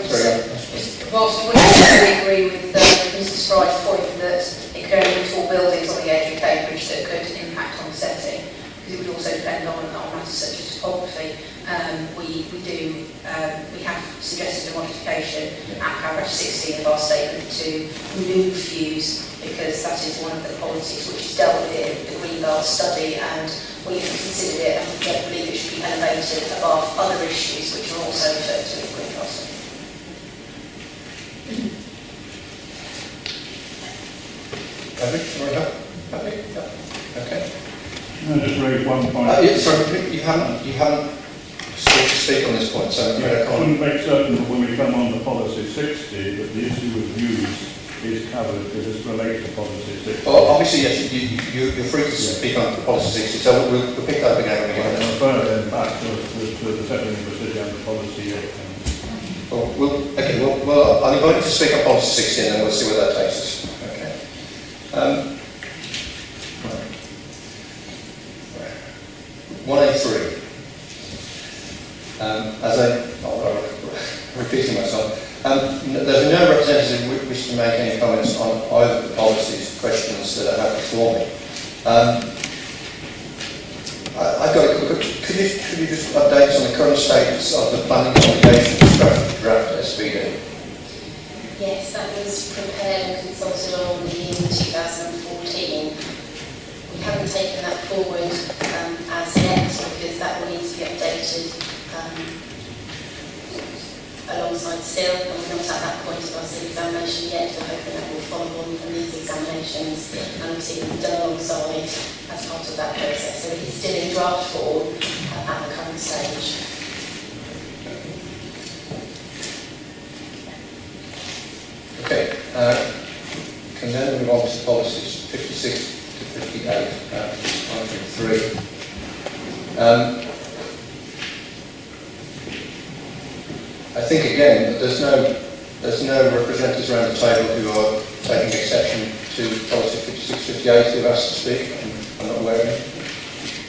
Whilst we wouldn't agree with Mrs. Fry's point that it could only be tall buildings on the edge of Cambridge that could impact on the setting, because it would also depend on matters such as topography. We have suggested a modification at paragraph 16 of our statement to remove views, because that is one of the policies which is dealt with in the Greenbelt study, and we have considered it and we don't believe it should be elevated above other issues which are also referred to in the Greenbelt study. Happy? Okay. Can I just raise one point? Sorry, you haven't still to speak on this point, so I couldn't make certain that when we come on to policy 60 that the issue of views is covered because it's related to policy 60. Well, obviously, yes, you're free to speak on the policy 60, so we'll pick that up again. And refer then back to the settling of the city under policy 8. Well, I'll invite you to speak on policy 60 and then we'll see where that takes us. Okay. 1A3. Repeating myself, there's no representative who wish to make any comments on either of the policies questions that I have before me. I've got could you just update us on the current status of the planning obligation strategy draft SVD? Yes, that was prepared and consulted on in 2014. We haven't taken that forward as yet because that will need to be updated alongside SIL, and we're not at that point of our SIL examination yet. We're hoping that will follow on from these examinations, and obviously it will be done alongside as part of that process. So it's still in draft form at the current stage. Okay, can then move on to policies 56 to 58, item 3. I think again that there's no representatives around the table who are taking exception to policy 56-58 who have asked to speak. I'm not aware of it.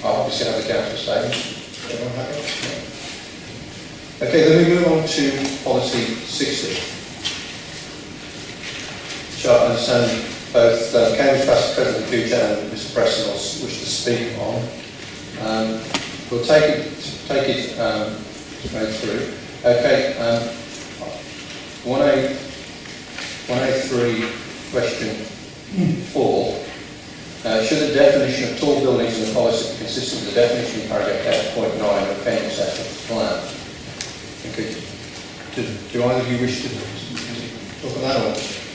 I'll obviously have the council statement. Everyone happy? No. Okay, then we move on to policy 60. Which I understand both Cambridge past, present and future and Mr. Preston wish to speak on. We'll take it straight through. Okay, 1A3, question 4. Should the definition of tall buildings in the policy be consistent with the definition in paragraph 8.9 of appendix F of the plan? Okay. Do either of you wish to talk on that,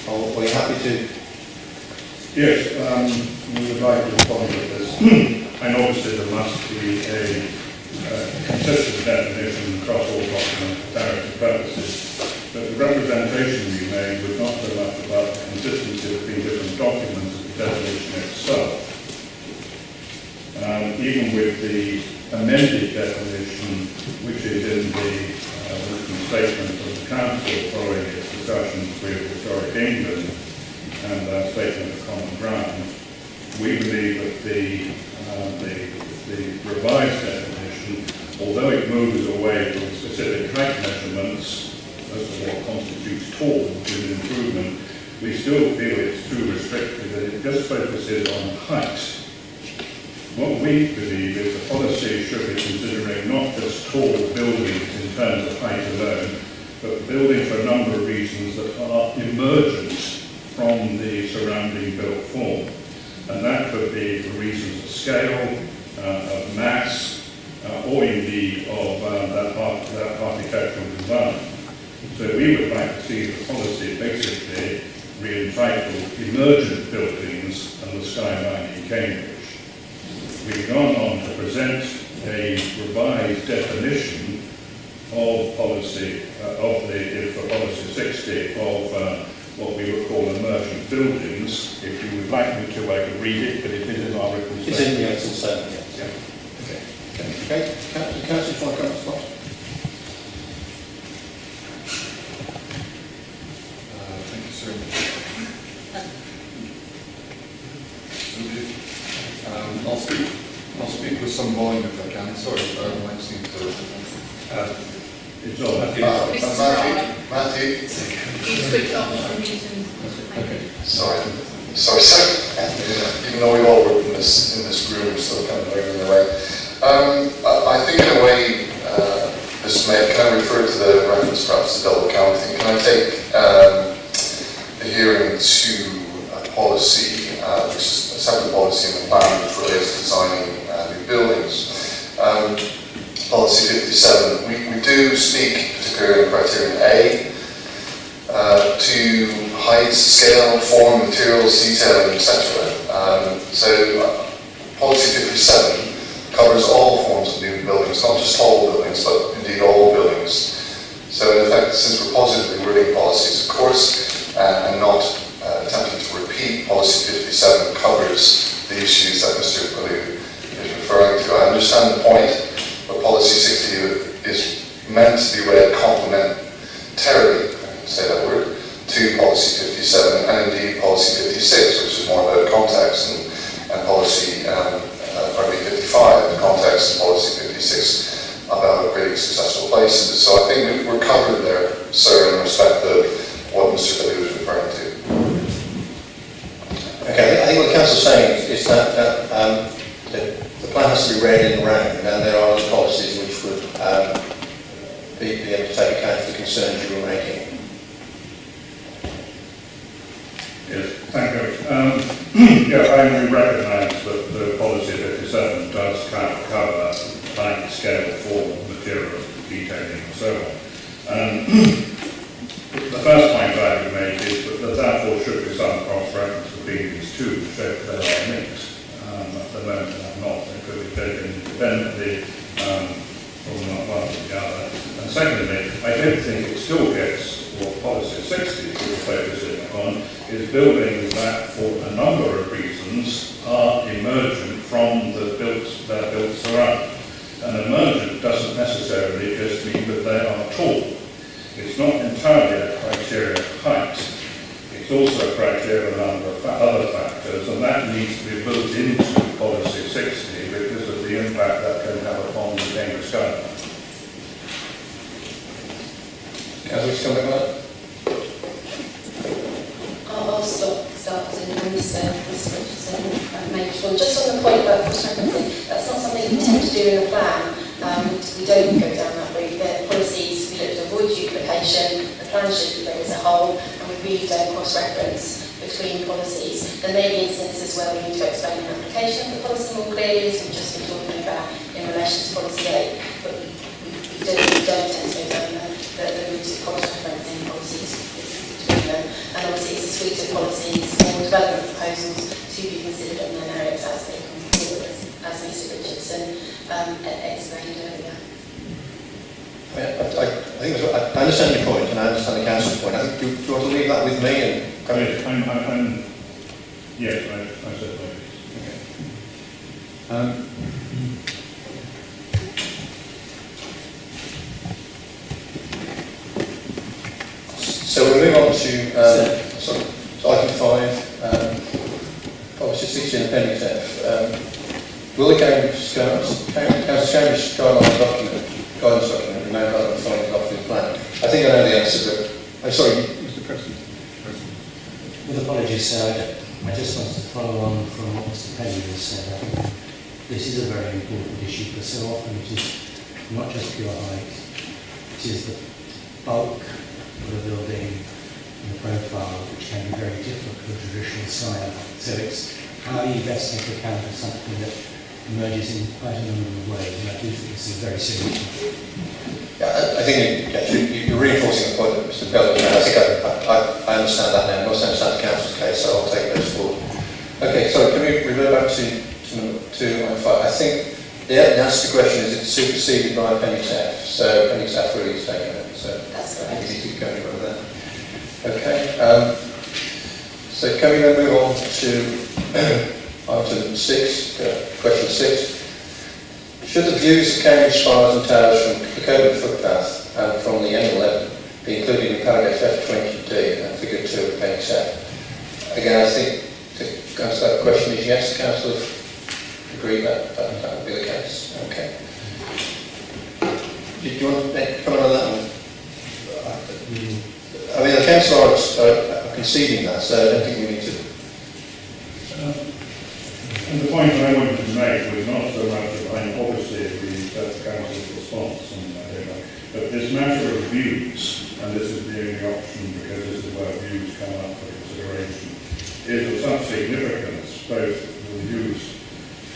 or are you happy to? Yes, we would like to respond to this. And obviously there must be a consistent definition across all documentarity purposes, but the representation we made was not so much about the consistency between different documents as the definition itself. Even with the amended definition, which is in the written statement of the Council following its discussions with Historic England and our statement of common ground, we believe that the revised definition association, although it moves away from specific height measurements as to what constitutes tall with an improvement, we still feel it's too restrictive and it just focuses on height. What we believe is the policy should be considering not just tall buildings in terms of height alone, but buildings for a number of reasons that are emergent from the surrounding built form. And that could be for reasons of scale, of mass, or indeed of that architectural design. So we would like to see the policy basically re-entitled Emergent Buildings and the Skyline in Cambridge. We've gone on to present a revised definition of policy, for policy 60, of what we would call emergent buildings. If you would like me to, I can read it, but it is in our written It's in the Excel statement, yes. Okay. Councillor, if I come to spot. Thank you, sir. I'll speak with some volume if I can. Sorry, I might seem to. It's all Matthew. Okay. Sorry. Even though we've all worked in this room, we're still kind of learning the way. I think in a way, can I refer to the reference perhaps to double counting? Can I take the hearing to a policy, which is a separate policy in the plan which relates to designing new buildings? Policy 57, we do speak, particularly in criterion A, to height, scale, form, materials, detailing, etc. Policy 57 covers all forms of new buildings, not just tall buildings, but indeed all buildings. So in effect, since we're positively wording policies, of course, and not attempting to repeat, policy 57 covers the issues that Mr. Pellet is referring to. I understand the point, but policy 60 is meant to be read complementarily, if I can say that word, to policy 57 and indeed policy 56, which is more about context, and policy 55, the context, and policy 56 about creating successful places. So I think we're covered there, sir, in respect of what Mr. Pellet was referring to. Okay, I think what the council is saying is that the plan has to be read in the round, and there are other policies which would be able to take account of the concerns you were making. Yes, thank you. I recognise that the policy 57 does cover height, scale, form, material, detailing, and so on. The first point I would make is that there therefore should be some cross-reference between these two to show that they are linked. At the moment, they're not. They could be taken independently from one to the other. And secondly, I don't think it still gets what policy 60 is focusing on, is buildings that, for a number of reasons, are emergent from the their built surround. And emergent doesn't necessarily just mean that they are tall. It's not entirely a criteria of height. It's also a criteria of a number of other factors, and that needs to be built into policy 60 because of the impact that can have upon the Cambridge skyline. As we still about that? I'll start and Mr. Richardson made one. Just on the point about cross-referencing, that's not something we tend to do in a plan. We don't go down that route. The policies, we look to avoid duplication, the plan should be read as a whole, and we really don't cross-reference between policies. There may be instances where we need to explain an application of the policy more clearly, as we've just been talking about in relation to policy 8, but we don't tend to go down the route of cross-referencing policies between them. And obviously it's a suite of policies or development proposals to be considered on their merits as they come forward, as Mr. Richardson explained earlier. I understand your point, and I understand the council's point. Do you want to leave that with me? And Yes, I said that. Okay. So we'll move on to item 5, policy 60 in appendix F. Will the Cambridge guidance document remain relevant following adoption of the plan? I think I know the answer, but I'm sorry, Mr. Preston. With apologies, sir, I just wanted to follow on from what Mr. Pellet has said. I think this is a very important issue because so often it is not just pure height, it is the bulk of the building and the profile which can be very different to a traditional skyline. So it's how you best take account of something that emerges in quite a number of ways, and I do think this is very serious. Yeah, I think you're reinforcing the point that Mr. Pellet made. I think I understand that now. I also understand the council's case, so I'll take those forward. Okay, so can we revert back to number 2 and 5? I think the answer to the question is it's superseded by Appendix F, so Appendix F really is taken over. So That's I right. think you keep going over that. Okay, so can we then move on to item 6, question 6. Should the views of Cambridge spires and towers from the Carpen footpath and from the M11 be included in paragraph F20D and figure 2 of Appendix F? Again, I think the answer to that question is yes. The council agree that would be the case. Okay. Do you want to comment on that one? I mean, the council are conceding that, so I don't think we need to. And the point I wanted to make was not so much that I obviously agree that the council's response, and I don't know, but this matter of views, and this is the only option because this is where views come up for consideration, is of such significance, both the views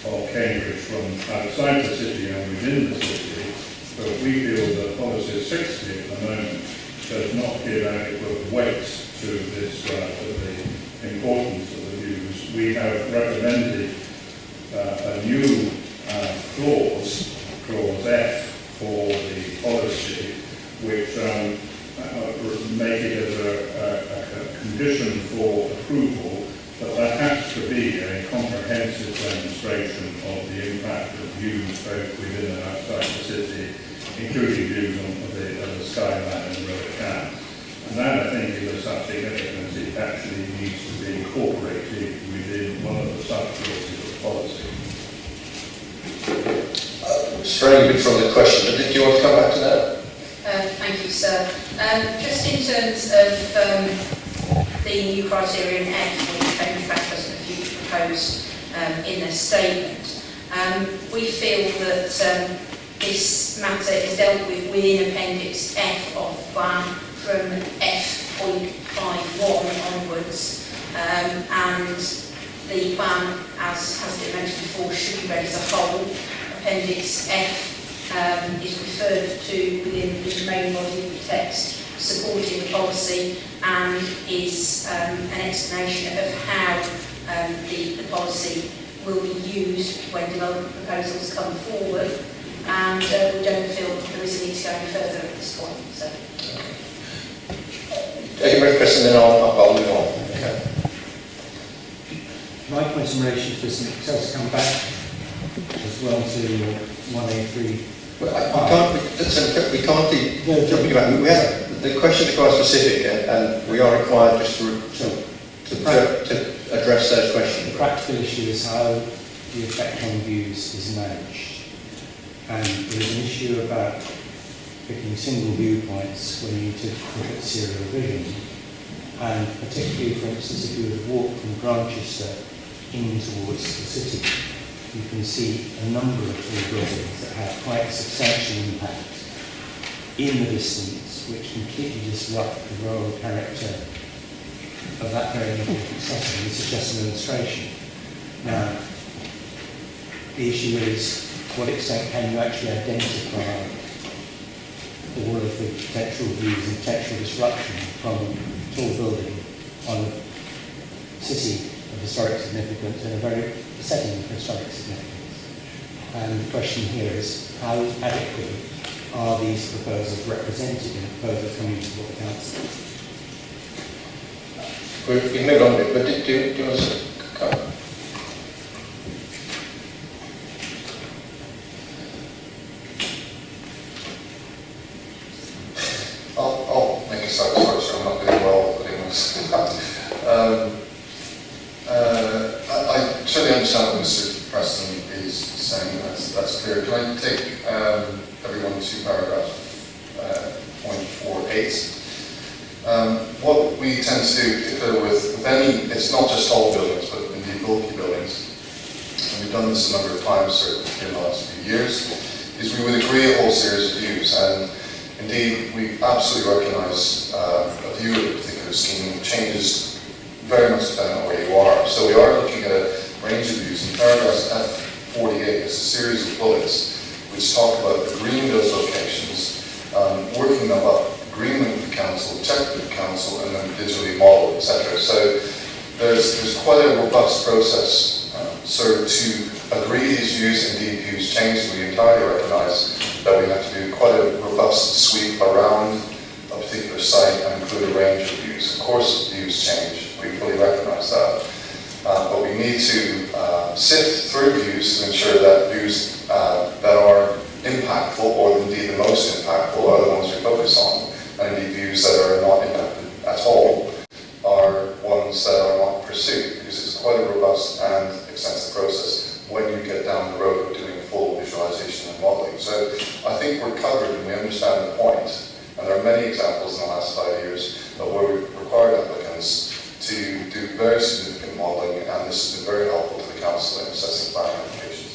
of Cambridge from outside the city and within the city, but we feel that policy 60 at the moment does not give adequate weight to this, to the importance of the views. We have recommended a new clause F for the policy, which make it as a condition for approval that there has to be a comprehensive demonstration of the impact of views both within and outside the city, including views on the skyline and the river Cam. And that, I think, is of such significance it actually needs to be incorporated within one of the sub-clauses of the policy. Straying a bit from the question, but did you want to come back to that? Thank you, sir. Just in terms of the new criteria in F, which Cambridge Bank President of Future proposed in their statement, we feel that this matter is dealt with within Appendix F of the plan from F.51 onwards, and the plan, as has been mentioned before, should be read as a whole. Appendix F is referred to within the main body of the text supporting the policy and is an explanation of how the policy will be used when development proposals come forward, and we don't feel there is a need to go any further at this point. So. Take a brief question, then I'll move on. Okay. My point in relation to this, and to come back as well to 1A3. Well, we can't keep jumping about. We have the question is quite specific, and we are required just to address those questions. The practical issue is how the effect on views is managed, and there is an issue about picking single viewpoints when you need to look at serial vision, and particularly, for instance, if you would walk from Granchester in towards the city, you can see a number of tall buildings that have quite a substantial impact in the distance, which completely disrupt the rural character of that very important setting. This is just an illustration. Now, the issue is, to what extent can you actually identify all of the potential views and potential disruption from a tall building on a city of historic significance and a setting of historic significance. And the question here is, how adequately are these proposals represented in proposals coming before the council? We've moved on a bit, but do you want to come? I'll make a side story, so I'm not doing well with putting this. I certainly understand what Mr. Preston is is saying. That's clear. Can I take everyone to paragraph point 4.8? What we tend to do, particularly with any, it's not just tall buildings, but indeed bulky buildings, and we've done this a number of times certainly in the last few years, is we would agree a whole series of views, and indeed we absolutely recognise a view of a particular scheme changes very much depending on where you are. So we are looking at a range of views. In paragraph F48, there's a series of bullets which talk about agreeing those locations, working them up, agreement with the council, check with the council, and then digitally model, etc. So there's quite a robust process to agree these views. Indeed, views change, and we entirely recognise that we have to do quite a robust sweep around a particular site and include a range of views. Of course, views change. We fully recognise that. But we need to sift through views to ensure that views that are impactful, or indeed the most impactful, are the ones we focus on. And indeed views that are not impacted at all are ones that are not pursued, because it's quite a robust and extensive process when you get down the road of doing full visualization and modeling. So I think we're covered and we understand the point. And there are many examples in the last 5 years of where we've required applicants to do very significant modelling, and this has been very helpful to the council in assessing planning applications.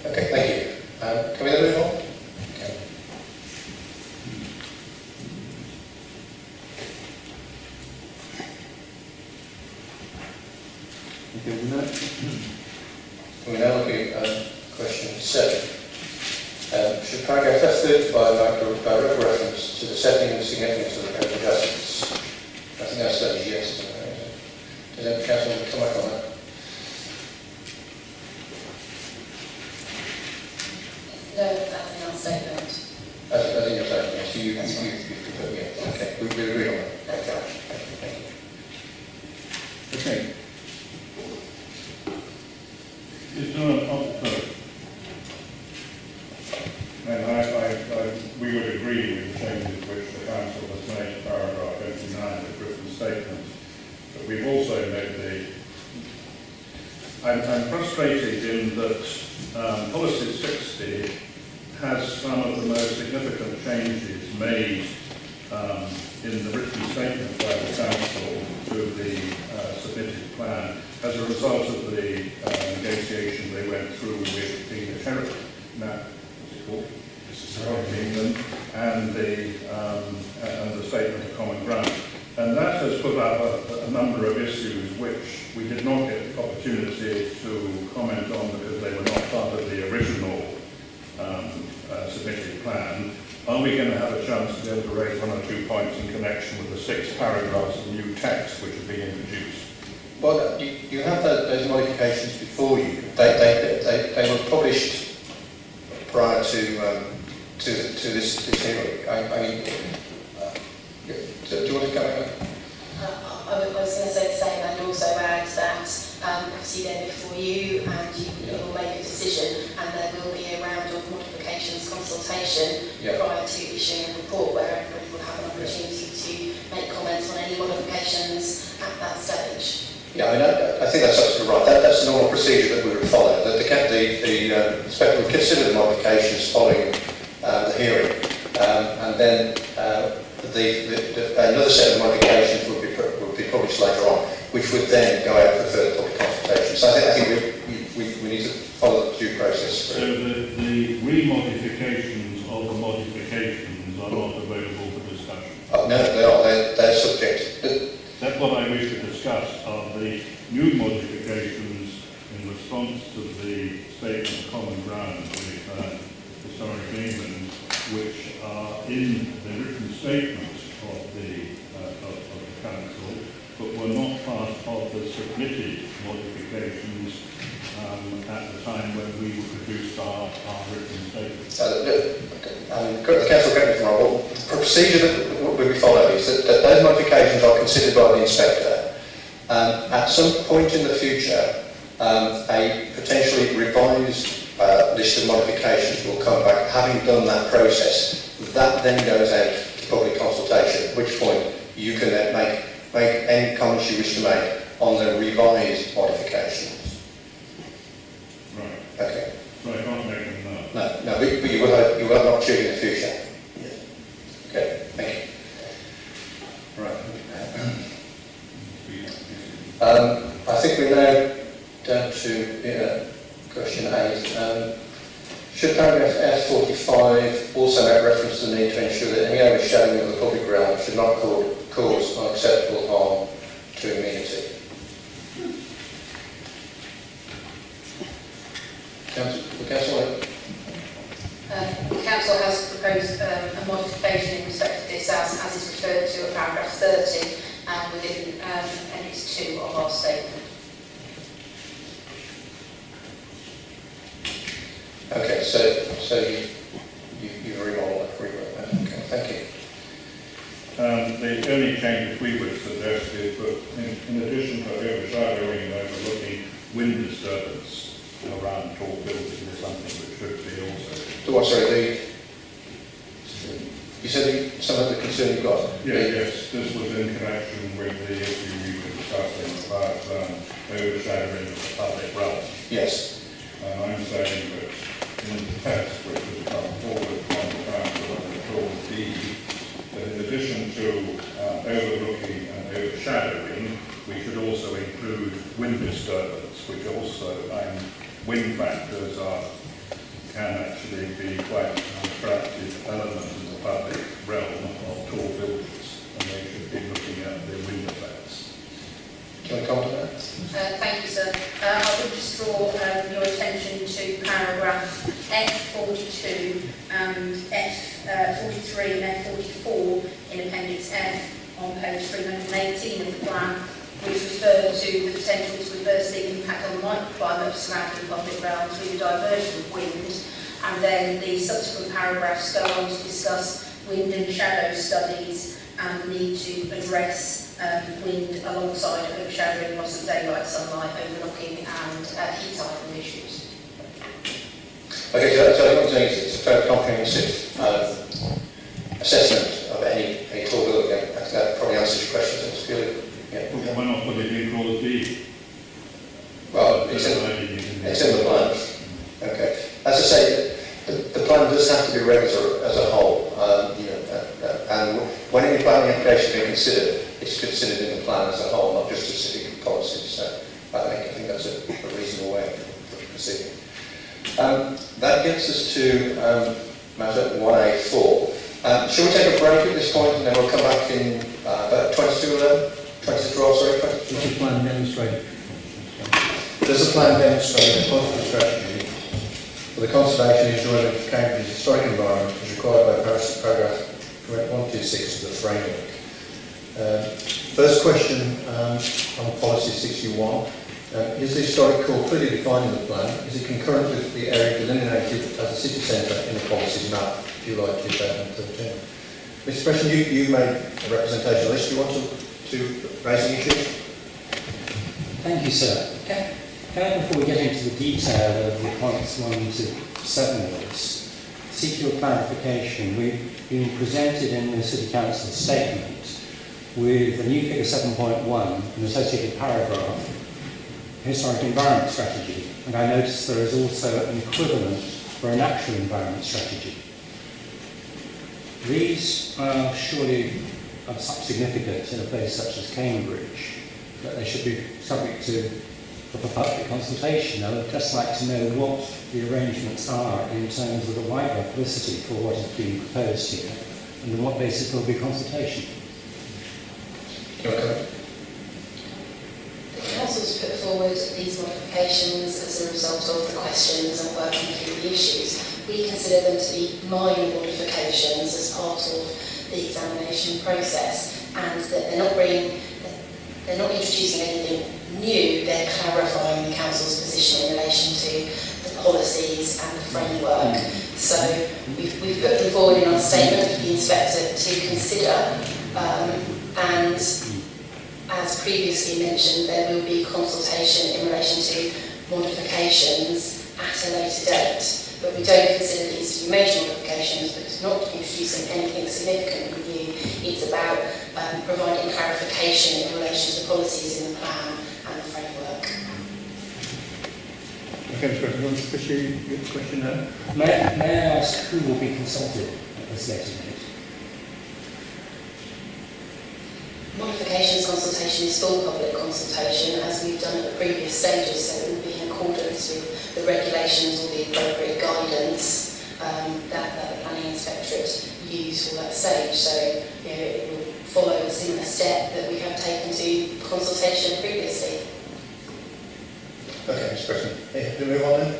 Okay, thank you. Can we then move on? Okay. We're now looking at question 7. Should paragraph F35 make direct reference to the setting and significance of the code adjustments? I think that's yes, isn't it? Does the council want to come back on that? No, that's in our statement. As in your statement, yes. You confirm, yeah. Okay, we agree on that. That's right. Thank you. Okay. Is there an and we would agree with the changes which the council has made to paragraph 29 of the written statement. But we've also made I'm frustrated in that policy 60 has some of the most significant changes made in the written statement by the council to the submitted plan as a result of the negotiation they went through with the sheriff, England, and the statement of common ground. And that has put up a number of issues which we did not get the opportunity to comment on because they were not part of the original submitted plan. Are we going to have a chance to be able to raise 1 or 2 points in connection with the 6 paragraphs of new text which have been introduced? Well, you have those modifications before you. They were published prior to this hearing. I mean, do you want to come in? I was going to say the same, and also add that obviously they're before you, and you will make a decision, and there will be a round of modifications consultation prior to issuing a report where everybody will have an opportunity to make comments on any modifications at that stage. Yeah, I mean, I think that's absolutely right. That's the normal procedure that we would follow. The inspector would consider the modifications following the hearing, and then another set of modifications would be published later on, which would then go out for further public consultation. So I think we need to follow the due process. So the re-modifications of the modifications are not available for discussion? No, they are. They're subject. That's what I wish to discuss, are the new modifications in response to the statement of common ground with historic England, which are in the written statement of the council, but were not part of the submitted modifications at the time when we produced our written statement. The council correct me if I'm wrong, but the procedure that will be followed is that those modifications are considered by the inspector. At some point in the future, a potentially revised list of modifications will come back. Having done that process, that then goes out to public consultation, at which point you can then make any comments you wish to make on the revised modification. I think we're now down to question 8. Should paragraph F45 also make reference to the need to ensure that any overshadowing of the public realm should not cause unacceptable harm to amenity? Councillor? The Council has proposed a modification in respect of this as is referred to at paragraph 30 and within Annex 2 of our statement. Okay, so you remodel that. Okay, thank you. The only changes we would suggest is that in addition to overshadowing and overlooking, wind disturbance around tall buildings is something which should be also. So what, sorry, you said some of the concern you've got? Yes, this was in connection with the issue we were discussing about overshadowing of the public realm. Yes. And I'm saying that in the text which has come forward from the Council and the Clause D, that in addition to overlooking and overshadowing, we should also include wind disturbance, which also, wind factors can actually be quite an attractive element in the public realm of tall buildings, and they should be looking at the wind effects. Can I come to that? Thank you, sir. I would just draw your attention to paragraph F42 and F43 and F44 in Appendix F on page 318 of the plan, which refer to the potential to adversely impact on the microclimate of surrounding public realm through the diversion of wind. And then the subsequent paragraphs go on to discuss wind and shadow studies and the need to address wind alongside overshadowing, loss of daylight, sunlight, overlooking and heat island issues. Okay, so what I'm saying is it's a very comprehensive assessment of any tall building. That probably answers your question. So it's purely, yeah. Why not put it in Clause D? Well, it's in the plan. Okay. As I say, the plan does have to be read as a whole. And when any planning application is considered, it's considered in the plan as a whole, not just specific policies. So I think that's a reasonable way of proceeding. That gets us to matter 1A4. Shall we take a break at this point and then we'll come back in about 22:12, sorry, 22. Which is plan demonstrated. There's a plan demonstrating a positive strategy for the conservation and enjoyment of Cambridge's historic environment as required by paragraph 126 of the framework. First question on policy 61. Is the historic core clearly defined in the plan? Is it concurrent with the area delineated as a city centre in the policies map, July 2013? Mr. Preston, you made a representation list. Do you want to raise an issue? Thank you, sir. Can I, before we get into the detail of the points 1 to 7 of this, seek your clarification? We've been presented in the City Council statement with a new figure 7.1, an associated paragraph, historic environment strategy, and I notice there is also an equivalent for a natural environment strategy. These are surely of such significance in a place such as Cambridge that they should be subject to proper public consultation. I would just like to know what the arrangements are in terms of the wider publicity for what is being proposed here, and on what basis there will be consultation. Okay. The Council's put forward these modifications as a result of the questions and working through the issues. We consider them to be minor modifications as part of the examination process, and that they're not introducing anything new, they're clarifying the Council's position in relation to the policies and the framework. So we've put them forward in our statement for the Inspector to consider, and as previously mentioned, there will be consultation in relation to modifications at a later date. But we don't consider these to be major modifications because we're not introducing anything significantly new. It's about providing clarification in relation to the policies in the plan and the framework. Okay, Mr. President, you want to pursue your question now? May I ask who will be consulted at this later date? Modifications consultation is full public consultation, previous stages, so it would be in accordance with the regulations or the appropriate guidance that the planning inspectorate use for that stage. So it will follow a similar step that we have taken to consultation previously. Okay, Mr. Preston. Yeah, do we move on then?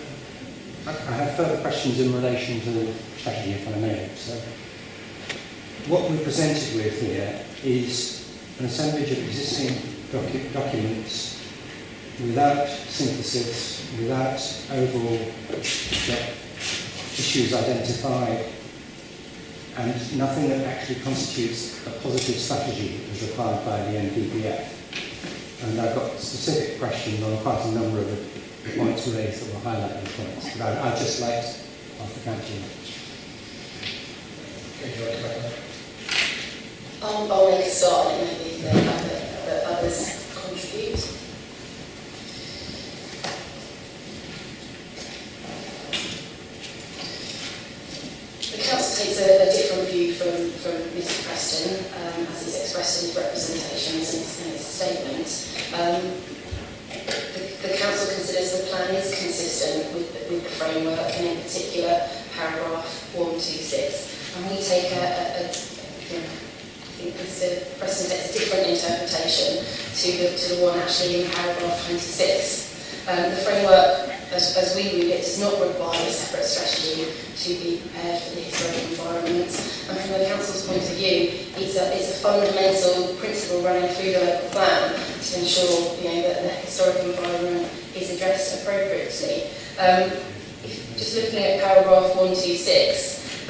I have further questions in relation to the strategy, if I may. So, what we're presented with here is an assemblage of existing documents without synthesis, without overall issues identified, and nothing that actually constitutes a positive strategy as required by the NPPF. And I've got specific questions on quite a number of the points raised that were highlighted points, but I'd just like to ask the council. Okay, do you want to back on that? I'll make a start and maybe the others contribute. The council takes a different view from Mr. Preston, as he's expressed in his representations and his statement. The council considers the plan is consistent with the framework, and in particular paragraph 126. And we take I think Mr. Preston takes a different interpretation to the one actually in paragraph 26. The framework, as we read it, does not require a separate strategy to be prepared for the historic environment. And from the council's point of view, it's a fundamental principle running through the local plan to ensure that the historic environment is addressed appropriately. Just looking at paragraph 126,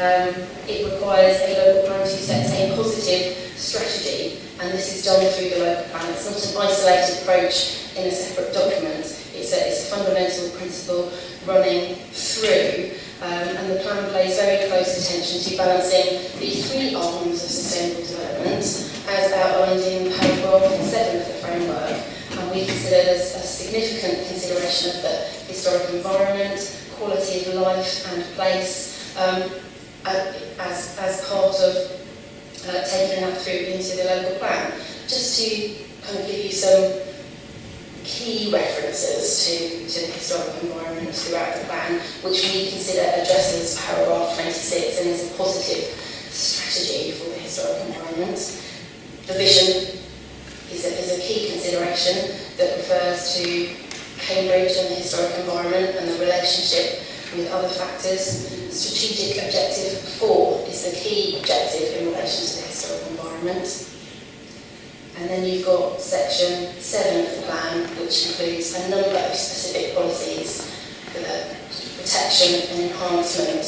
it requires a local plan to set a positive strategy, and this is done through the local plan. It's not an isolated approach in a separate document. It's a fundamental principle running through, and the plan pays very close attention to balancing the three arms of sustainable development as outlined in paragraph 7 of the framework. And we consider this a significant consideration of the historic environment, quality of life and place, as part of taking that through into the local plan. Just to kind of give you some key references to the historic environment throughout the plan, which we consider addresses paragraph 26 and is a positive strategy for the historic environment. The vision is a key consideration that refers to Cambridge and the historic environment and the relationship with other factors. Strategic objective 4 is the key objective in relation to the historic environment. And then you've got section 7 of the plan, which includes a number of specific policies for the protection and enhancement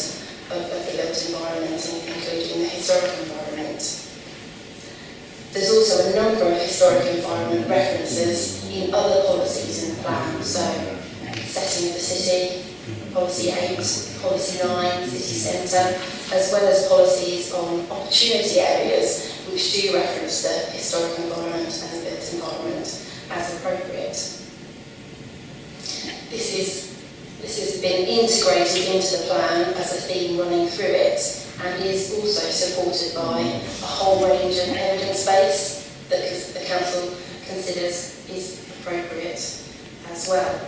of the built environment, including the historic environment. There's also a number of historic environment references in other policies in the plan, so setting of the city, policy 8, policy 9, city centre, as well as policies on opportunity areas which do reference the historic environment and the built environment as appropriate. This has been integrated into the plan as a theme running through it, and is also supported by a whole range of evidence base that the council considers is appropriate as well.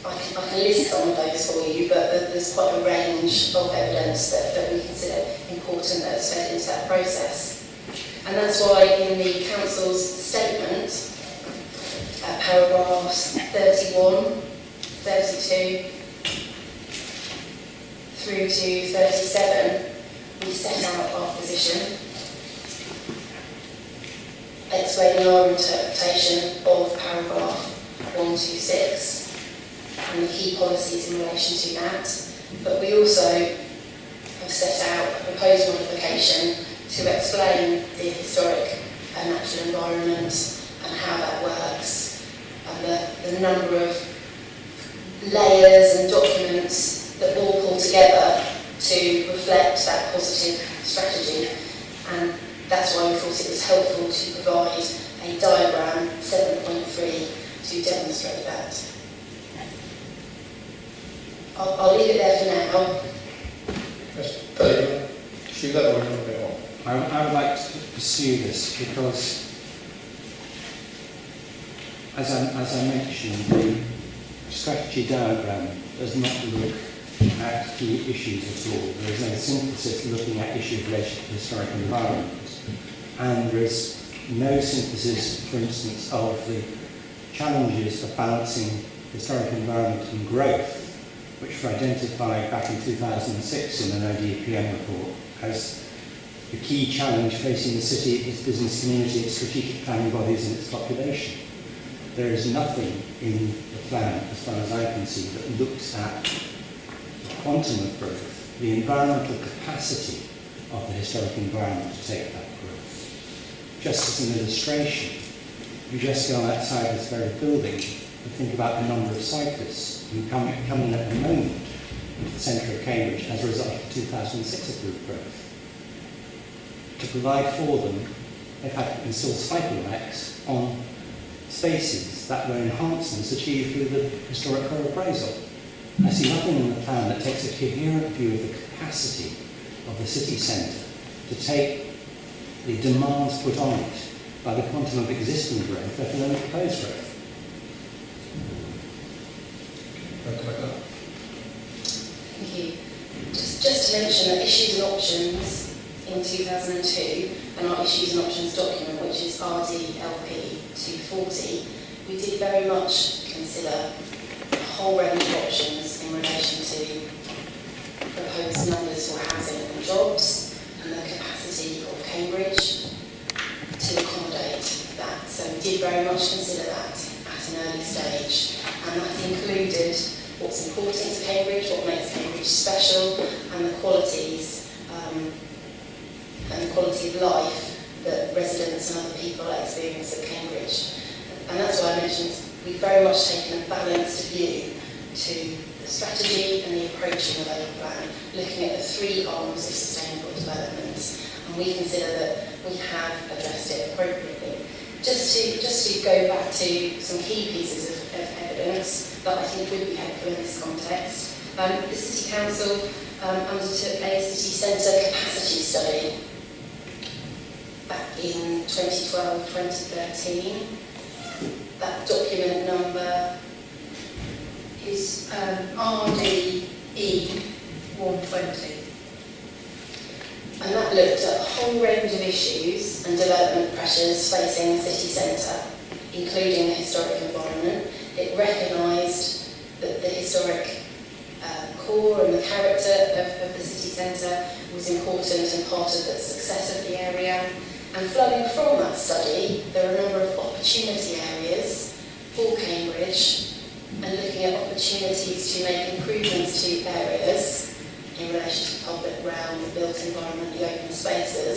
I can list some of those for you, but there's quite a range of evidence that we consider important that's fed into that process. And that's why in the council's statement, paragraphs 31, 32 through to 37, we set out our position, explaining our interpretation of paragraph 126 and the key policies in relation to that. But we also have set out a proposed modification to explain the historic and natural environment and how that works, and the number of layers and documents that all pull together to reflect that positive strategy. And that's why we thought it was helpful to provide a diagram 7.3 to demonstrate that. I'll leave it there for now. Yes, Dave, should that or a little bit more? I would like to pursue this because as I mentioned, the strategy diagram does not look at key issues at all. There is no synthesis looking at issues related to historic environment. And there is no synthesis, for instance, of the challenges of balancing historic environment and growth, which were identified back in 2006 in an ODPM report as the key challenge facing the city, its business community, its strategic planning bodies and its population. There is nothing in the plan, as far as I can see, that looks at the quantum of growth, the environmental capacity of the historic environment to take that growth. Just as an illustration, you just go outside this very building and think about the number of cyclists who come in at the moment into the centre of Cambridge as a result of 2006 approved growth. To provide for them, they've had to install cycle racks on spaces that were enhancements achieved through the historic core appraisal. I see nothing in the plan that takes a coherent view of the capacity of the city centre to take the demands put on it by the quantum of existing growth, let alone proposed growth. Thank you. Just to mention that issues and options in 2002 and our issues and options document, which is RDLP 240, we did very much consider a whole range of options in relation to proposed numbers for housing and jobs and the capacity of Cambridge to accommodate that. So we did very much consider that at an early stage, and that included what's important to Cambridge, what makes Cambridge special, and the qualities and the quality of life that residents and other people experience at Cambridge. And that's why I mentioned we've very much taken a balanced view to the strategy and the approach in the local plan, looking at the three arms of sustainable development. And we consider that we have addressed it appropriately. Just to go back to some key pieces of evidence that I think would be helpful in this context. The City Council undertook a city centre capacity study back in 2012-2013. That document number is RDE 120. And that looked at a whole range of issues and development pressures facing the city centre, including the historic environment. It recognised that the historic core and the character of the city centre was important and part of the success of the area. And flowing from that study, there are a number of opportunity areas for Cambridge, and looking at opportunities to make improvements to areas in relation to the public realm, the built environment, the open spaces,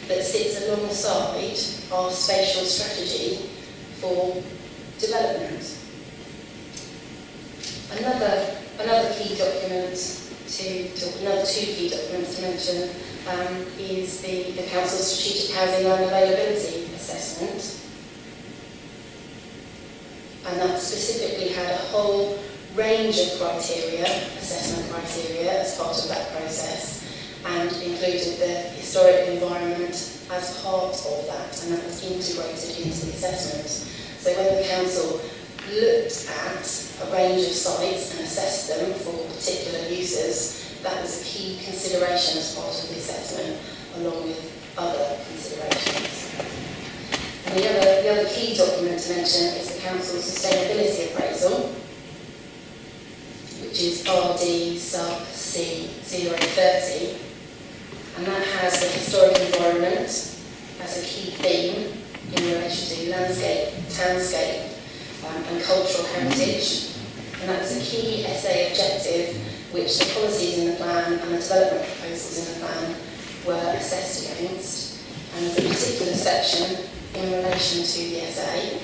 that sits alongside our spatial strategy for development. Another key document another two key documents to mention is the Council's Strategic Housing Land Availability Assessment. And that specifically had a whole range of criteria, assessment criteria, as part of that process, and included the historic environment as part of that, and that was integrated into the assessment. So when the Council looked at a range of sites and assessed them for particular uses, that was a key consideration as part of the assessment, along with other considerations. And the other key document to mention is the Council's Sustainability Appraisal, which is RD sub C 030, and that has the historic environment as a key theme in relation to landscape, townscape, and cultural heritage, and that's a key essay objective which the policies in the plan and the development proposals in the plan were assessed against. And there's a particular section in relation to the essay,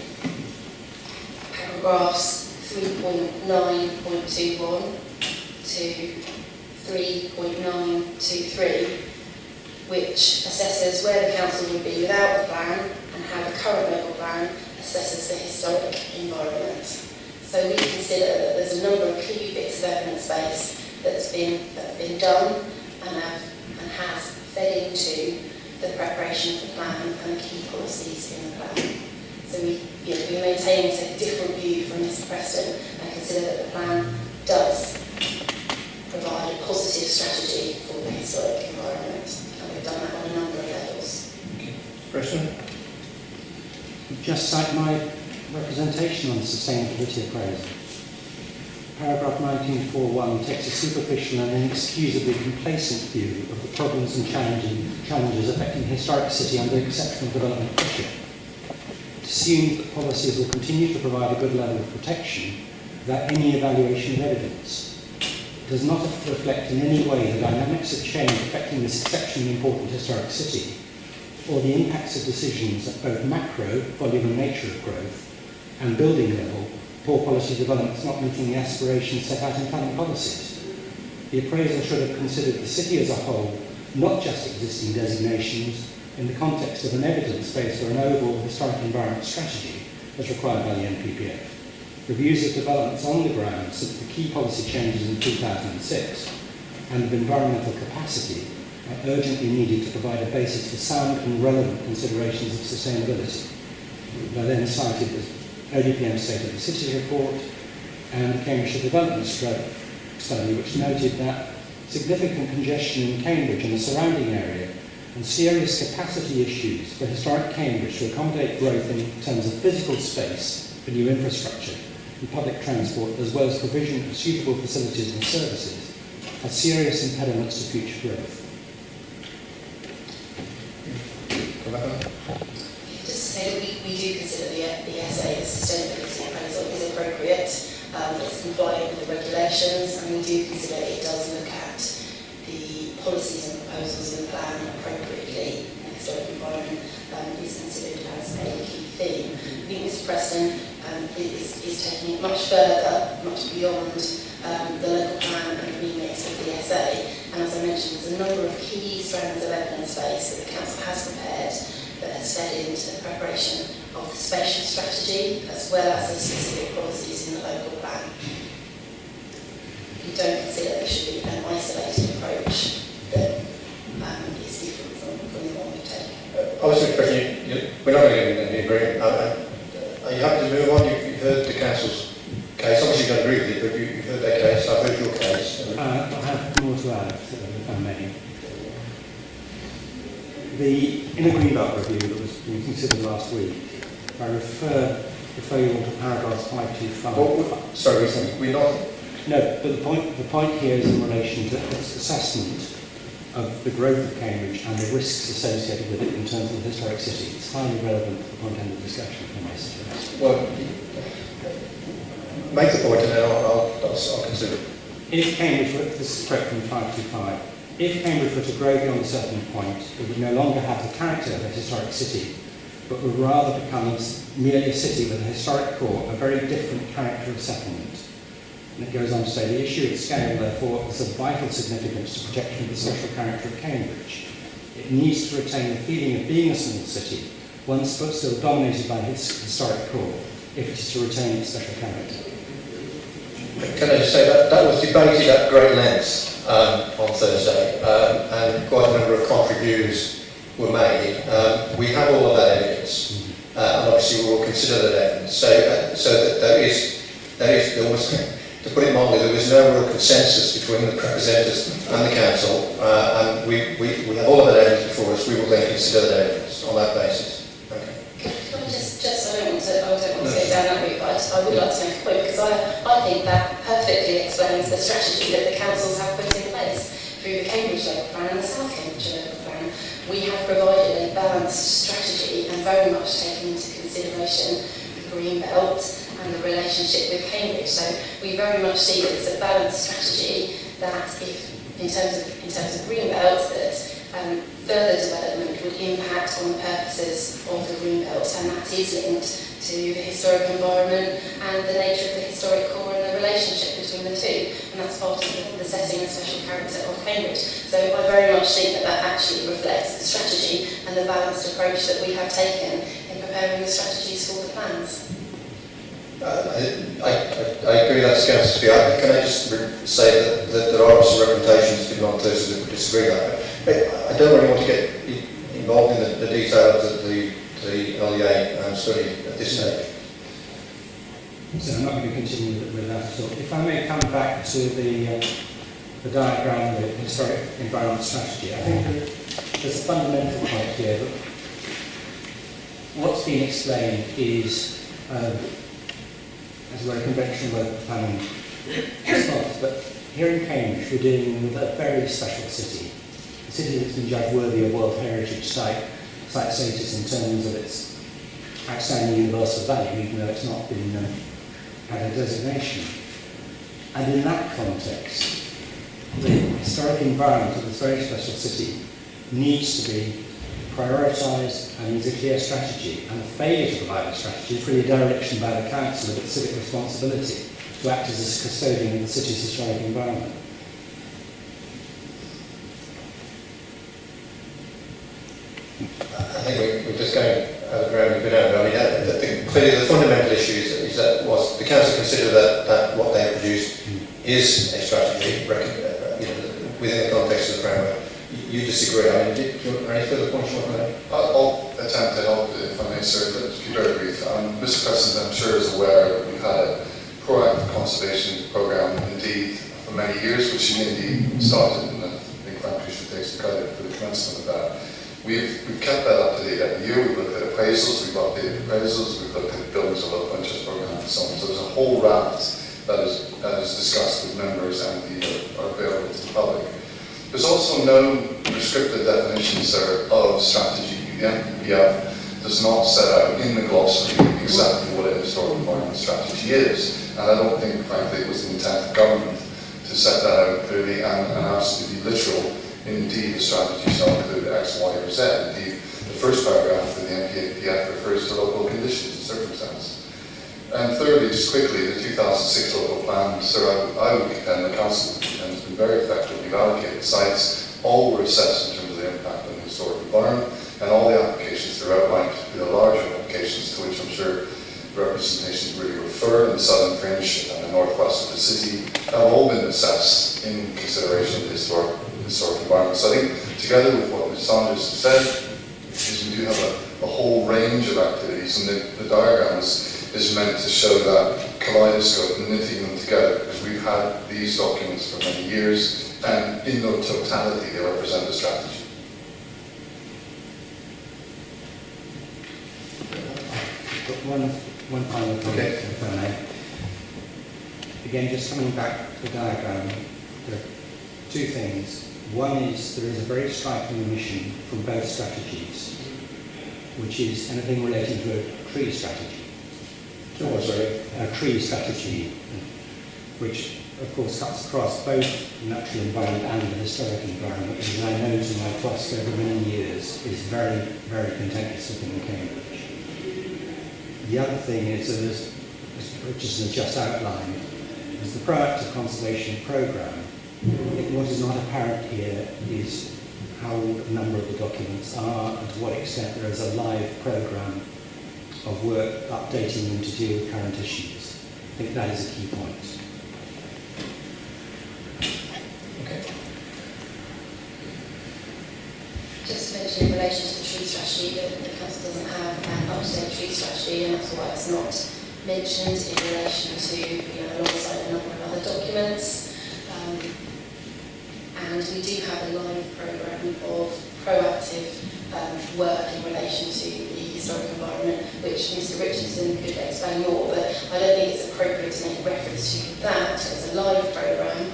paragraphs 3.9.21 to 3.923, which assesses where the Council would be without the plan and how the current local plan assesses the historic environment. So we consider that there's a number of key bits of evidence base that's been done and has fed into the preparation of the plan and the key policies in the plan. So we maintain a different view from Mr Preston and consider that the plan does provide a positive strategy for the historic environment, and we've done that on a number of levels. Preston? Just cite my representation on the sustainability appraisal. Paragraph 19.4.1 takes a superficial and inexcusably complacent view of the problems and challenges affecting the historic city under exceptional development pressure. It assumes that policies will continue to provide a good level of protection without any evaluation of evidence. It does not reflect in any way the dynamics of change affecting this exceptionally important historic city, or the impacts of decisions at both macro, volume and nature of growth, and building level, poor quality developments not meeting the aspirations set out in planning policies. The appraisal should have considered the city as a whole, not just existing designations, in the context of an evidence-based or an overall historic environment strategy as required by the NPPF. Reviews of developments on the ground since the key policy changes in 2006 and of environmental capacity are urgently needed to provide a basis for sound and relevant considerations of sustainability. I then cited the ODPM State of the City report and the Cambridgeshire Development Study, which noted that significant congestion in Cambridge and the surrounding area and serious capacity issues for historic Cambridge to accommodate growth in terms of physical space for new infrastructure and public transport, as well as provision of suitable facilities and services, are serious impediments to future growth. Just to say that we do consider the SA, the sustainability appraisal, is appropriate. It's compliant with the regulations, and we do consider it does look at the policies and proposals in the plan appropriately. The historic environment is considered as a key theme. I think Mr Preston is taking it much further, much beyond the local plan and the remit of the SA. And as I mentioned, there's a number of key strands of evidence base that the Council has prepared that has fed into the preparation of the spatial strategy as well as the specific policies in the local plan. We don't consider there should be an isolated approach that is different from the one we take. Obviously, Mr. President, we're not going to get any agreement. Are you happy to move on? You've heard the Council's case. Obviously, you don't agree with it, but you've heard their case. I've heard your case. I have more to add, if I may. In a Greenbelt review that was being considered last week, I refer you all to paragraphs 525. Sorry, we're not... No, but the point here is in relation to its assessment of the growth of Cambridge and the risks associated with it in terms of the historic city. It's highly relevant to the point of the discussion, if I may suggest. Well, make the point and then I'll consider it. If Cambridge were, this is correct from 525, if Cambridge were to grow beyond a certain point, it would no longer have the character of a historic city, but would rather become merely a city with a historic core, a very different character of settlement. And it goes on to say, the issue of scale, therefore, is of vital significance to protection of the social character of Cambridge. It needs to retain the feeling of being a small city, one still dominated by its historic core, if it is to retain its special character. Can I just say that was debated at great length on Thursday, and quite a number of contributors were made. We have all of that evidence, and obviously we will consider that evidence. So that there was, to put it mildly, there was no real consensus between the representatives and the council, and we have all of that evidence before us. We will then consider that evidence on that basis. Okay. Can I just I don't want to go down that route, but I would like to make a point, because I think that perfectly explains the strategy that the councils have put in place through the Cambridge local plan and the South Cambridgeshire local plan. We have provided a balanced strategy and very much taken into consideration the green belt and the relationship with Cambridge. So we very much see that it's a balanced strategy that, if in terms of green belt, that further development would impact on the purposes of the green belt, and that is linked to the historic environment and the nature of the historic core and the relationship between the two, and that's part of the setting and special character of Cambridge. So I very much think that actually reflects the strategy and the balanced approach that we have taken in preparing the strategies for the plans. I agree that's going to be. Can I just say that there are some representations given on Thursday that would disagree with that. But I don't really want to get involved in the detail of the LEA study at this stage. So I'm not going to continue with that at all. If I may come back to the diagram, the historic environment strategy, I think there's a fundamental point here that what's been explained is, as it were, a conventional local planning response. But here in Cambridge, we're dealing with a very special city, a city that's been judged worthy of World Heritage Site status in terms of its outstanding universal value, even though it's not been had a designation. And in that context, the historic environment of this very special city needs to be prioritised and needs a clear strategy. And the failure to provide a strategy is really a direction by the council of its civic responsibility to act as a custodian of the city's historic environment. I think we're just going over ground we've been over. I mean, clearly the fundamental issue is that was the council consider that what they have produced is a strategy, within the context of the framework. You disagree. I mean, are there any further points you want to make? I'll attempt to help, if I may, sir, but to be very brief. Mr. Preston, I'm sure, is aware that we've had a proactive conservation programme, indeed, for many years, which indeed started, and I think Frank should take some credit for the commencement of that. We've kept that up to date every year. We've looked at appraisals, we've updated appraisals, we've looked at buildings of local interest programs and so on. So there's a whole raft that is discussed with members and are available to the public. There's also no prescriptive definition, sir, of strategy. The NPPF does not set out in the glossary exactly what a historic environment strategy is. And I don't think, frankly, it was the intent of government to set that out clearly and absolutely literal. Indeed, the strategy shall include X, Y, or Z. Indeed, the first paragraph of the NPPF refers to local conditions and circumstances. And thirdly, just quickly, the 2006 local plan, sir, I would contend the council has been very effective. We've allocated sites, all were assessed in terms of the impact on the historic environment, and all the applications that are outlined, the larger applications to which I'm sure representations really refer in the southern fringe and the northwest of the city, have all been assessed in consideration of the historic environment. So I think, together with what Ms. Saunders said, is we do have a whole range of activities, and the diagram is meant to show that kaleidoscope and knitting them together, because we've had these documents for many years, and in their totality they represent a strategy. One final comment, if I may. Again, just coming back to the diagram, there are two things. One is there is a very striking omission from both strategies, which is anything relating to a tree strategy. A tree strategy, which of course cuts across both the natural environment and the historic environment, and I know to my quest over many years is very, very contentious looking in Cambridge. The other thing is, as Richardson has just outlined, is the proactive conservation programme. What is not apparent here is how a number of the documents are and to what extent there is a live programme of work updating them to deal with current issues. I think that is a key point. Okay. Just to mention in relation to the tree strategy, that the council doesn't have an up-to-date tree strategy, and that's why it's not mentioned in relation to, alongside a number of other documents. And we do have a live programme of proactive work in relation to the historic environment, which Mr. Richardson could explain more, but I don't think it's appropriate to make reference to that as a live programme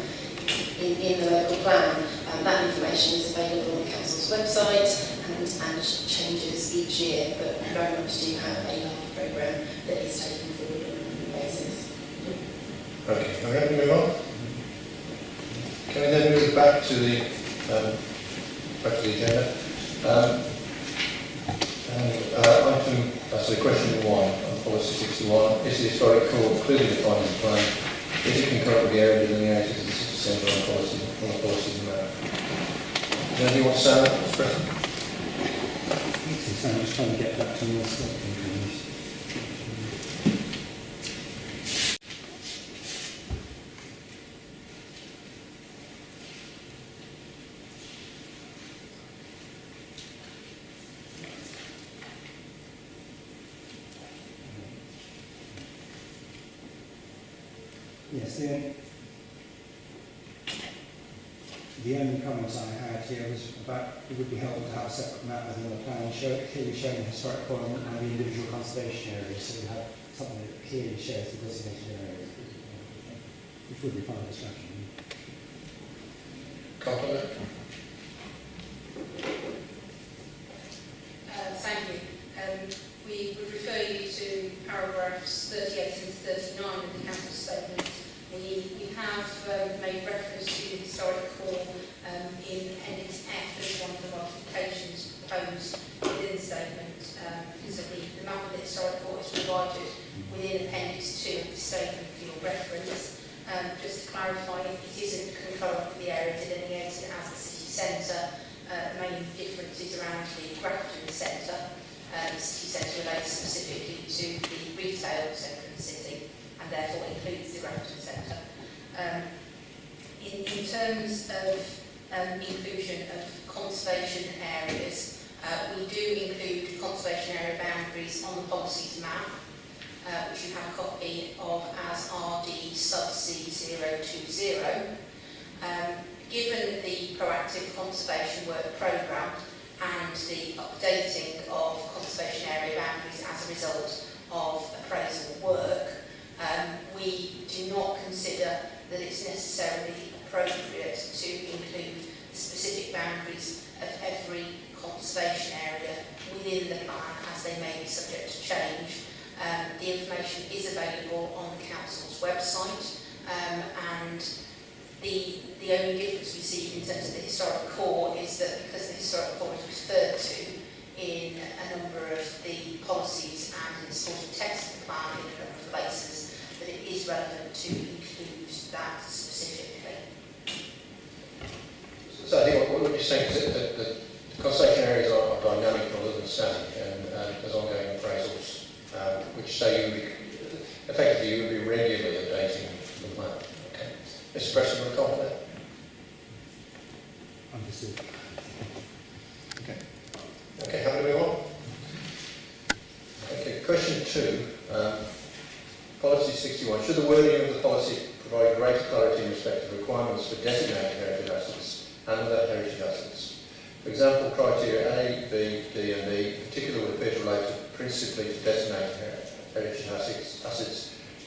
in the local plan. That information is available on the council's website and changes each year, but we very much do have a live programme that is taken forward on an annual basis. Okay, are we going to move on? Can we then move back to the agenda? Question 1 on policy 61. Is the historic core clearly defined in the plan? Is it concurrent with the area delineated as the city centre on policies and that? Does anybody want to say that, Mr. Preston? I'm just trying to get back to more stuff. Yes, the only comments I had here was about it would be helpful to have a separate map with another plan clearly showing the historic column and the individual conservation areas, so we have something that clearly shows the designated areas, which would be part of the strategy. Compliment. Thank you. We would refer you to paragraphs 38 and 39 of the council statement. We have made reference to the historic core in Appendix F as one of the modifications proposed within the statement, because of the map of the historic core is provided within Appendix 2 of the statement for your reference. Just to clarify, it isn't concurrent with the area delineated as the city centre. Main differences around the Grafton centre. The city centre relates specifically to the retail centre of the city and therefore includes the Grafton centre. In terms of inclusion of conservation areas, we do include conservation area boundaries on the policies map, which you have a copy of as RD sub C020. Given the proactive conservation work programme and the updating of conservation area boundaries as a result of appraisal work, we do not consider that it's necessarily appropriate to include the specific boundaries of every conservation area within the plan, as they may be subject to change. The information is available on the council's website, and the only difference we see in terms of the historic core is that because the historic core is referred to in a number of the policies and in the sort of text of the plan in a number of places, that it is relevant to include that specifically. So I think what you're saying is that the conservation areas are dynamic rather than static, and there's ongoing appraisals, which say effectively you would be regularly updating the plan. Okay. Mr. Preston, want to comment there? Understood. Okay. Okay, how do we move on? Okay, question 2. Policy 61. Should the wording of the policy provide greater clarity in respect of requirements for designated heritage assets and other heritage assets? For example, criteria A, B, D and E in particular would appear to relate principally to designated heritage assets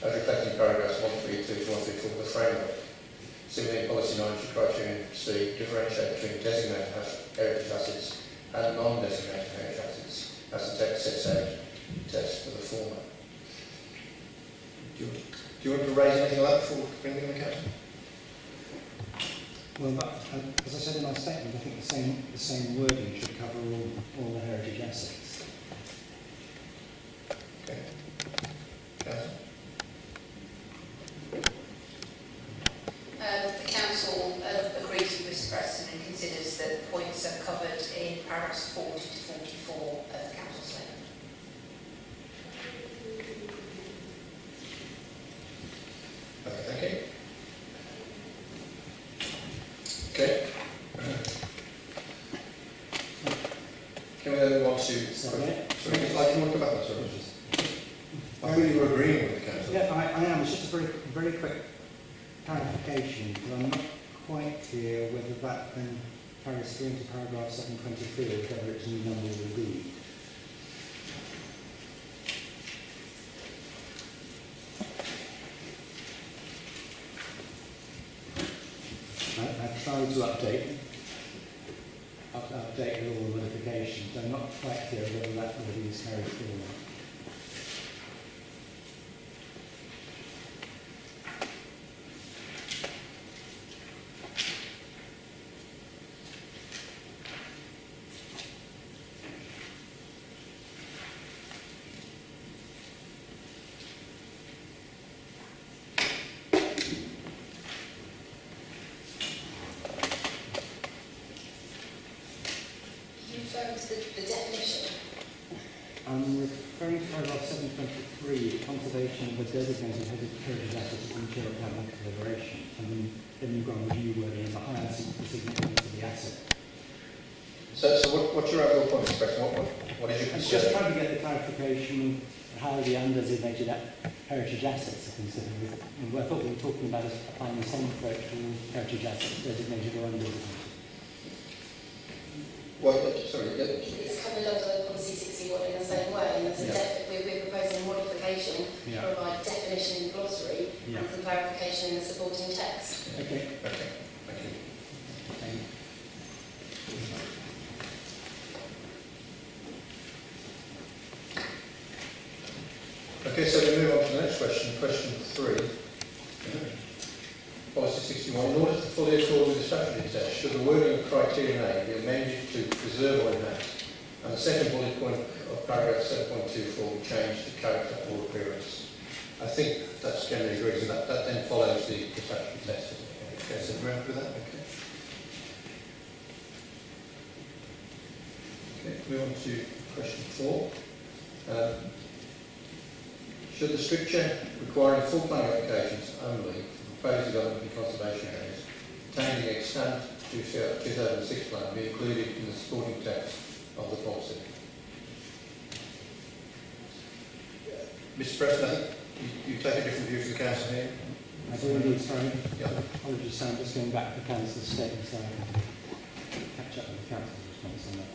as reflected in paragraphs 132 to 134 of the framework. Similarly, in policy 90, criterion C differentiate between designated heritage assets and non-designated heritage assets, as the text sets out test for the former. Do you want to raise anything like that before bringing the council? Well, as I said in my statement, I think the same wording should cover all the heritage assets. Okay. Council? The council agrees with Mr. Preston and considers that the points are covered in paragraphs 40 to 44 of the council statement. Okay, thank you. Okay. Can we then move on to... Sorry, you want to come back on, sorry? I thought you were agreeing with the council. Yeah, I am. It's just a very quick clarification, because I'm not quite clear whether that then carries through into paragraph 723 or whether its new number will read. I tried to update with all the modifications. I'm not quite clear whether that wording is carried through or not. The definition. I'm referring to paragraph 723, conservation of a designated heritage asset is entailed without deliberation, and then you've got a review wording in the higher significance of the asset. So what's your overall point, Mr. Preston? What is your I'm just concern? trying to get the clarification of how the undesignated heritage assets are considered. I thought we were talking about applying the same approach to heritage assets, designated or undesignated. Sorry, It's covered under policy 61 in the same way, and there's we're proposing a modification to provide definition in the glossary and some clarification in the supporting text. Okay. Okay, thank you. Okay, so we move on to the next question, question 3. Policy 61. In order to fully accord with the statutory text, should the wording of criteria A be amended to preserve or enhance? And the second bullet point of paragraph 7.24 be changed to character or appearance. I think that's generally agreed, and that then follows the statutory text. Okay, so we're happy with that? Okay, move on to question 4. Should the stricture requiring full planning applications only for proposed development and conservation areas contained in the extant 2006 plan be included in the supporting text of the policy? Mr. Preston, I think you take a different view to the council here. I do indeed, sorry. Yeah. Apologies, I'm just going back to the council's statement so I can catch up with the council's response on that.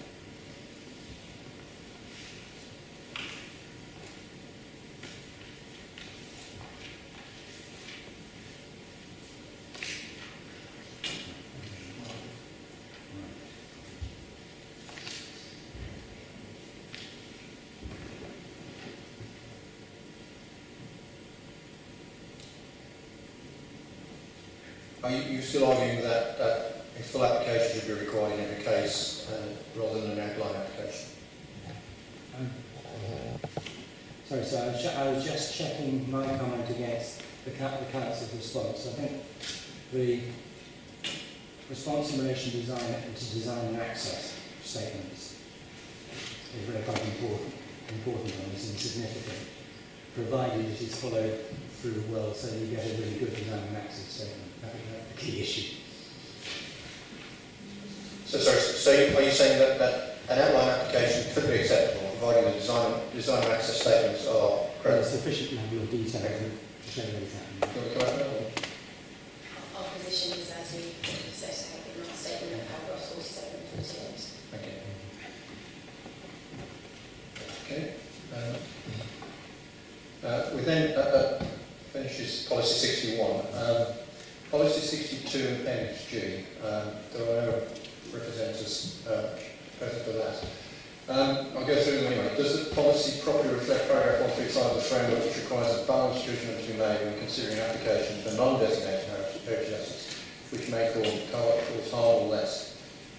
Are you still arguing that a full application should be required in every case rather than an outline application? Sorry, so I was just checking my comment against the council's response. I think the response in relation to design and access statements is really quite important on this and significant, provided it is followed through well so you get a really good design and access statement. That's the key issue. So are you saying that an outline application could be acceptable, providing the design and access statements are There's credible? sufficient level of detail to show that it's happening. Do you want to come out now? Our position is as we set out in our statement of paragraph 47 and 48. Thank you. Okay. We then finishes policy 61. Policy 62 and appendix G. There are no representatives present for that. I'll go through them anyway. Does the policy properly reflect paragraph 135 of the framework, which requires a balanced judgment to be made when considering applications for non-designated heritage assets, which may cause harm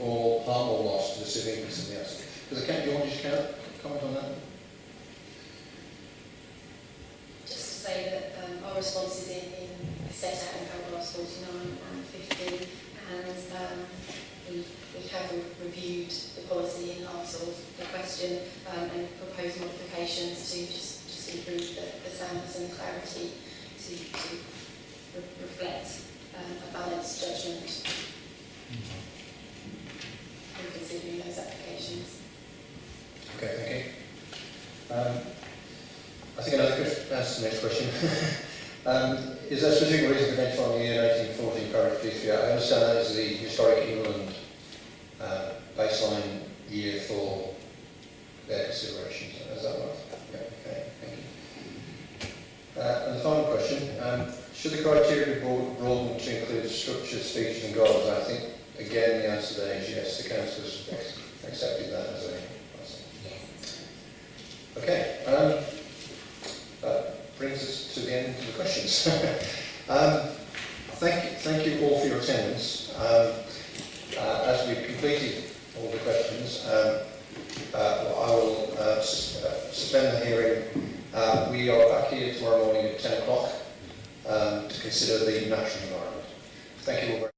or loss to the civic interest of the asset? Do you want to just comment on that? Just to say that our response is set out in paragraphs 49 and 50, and we have reviewed the policy in answer of the question and proposed modifications to just improve the soundness and clarity to reflect a balanced judgment in considering those applications. Okay, thank you. I think another question, that's the next question. Is there a specific reason for identifying the year 1814 paragraph 53? I understand that is the historic England baseline year for their considerations. Is that right? Yeah, okay, thank you. And the final question, should the criteria be broadened to include structures, features and gardens? I think, again, the answer there is yes. The council has accepted that as a Yes. Okay. That brings us to the end of the questions. Thank you all for your attendance. As we've completed all the questions, I will suspend the hearing. We are back here tomorrow morning at 10 o'clock to consider the natural environment. Thank you all very much.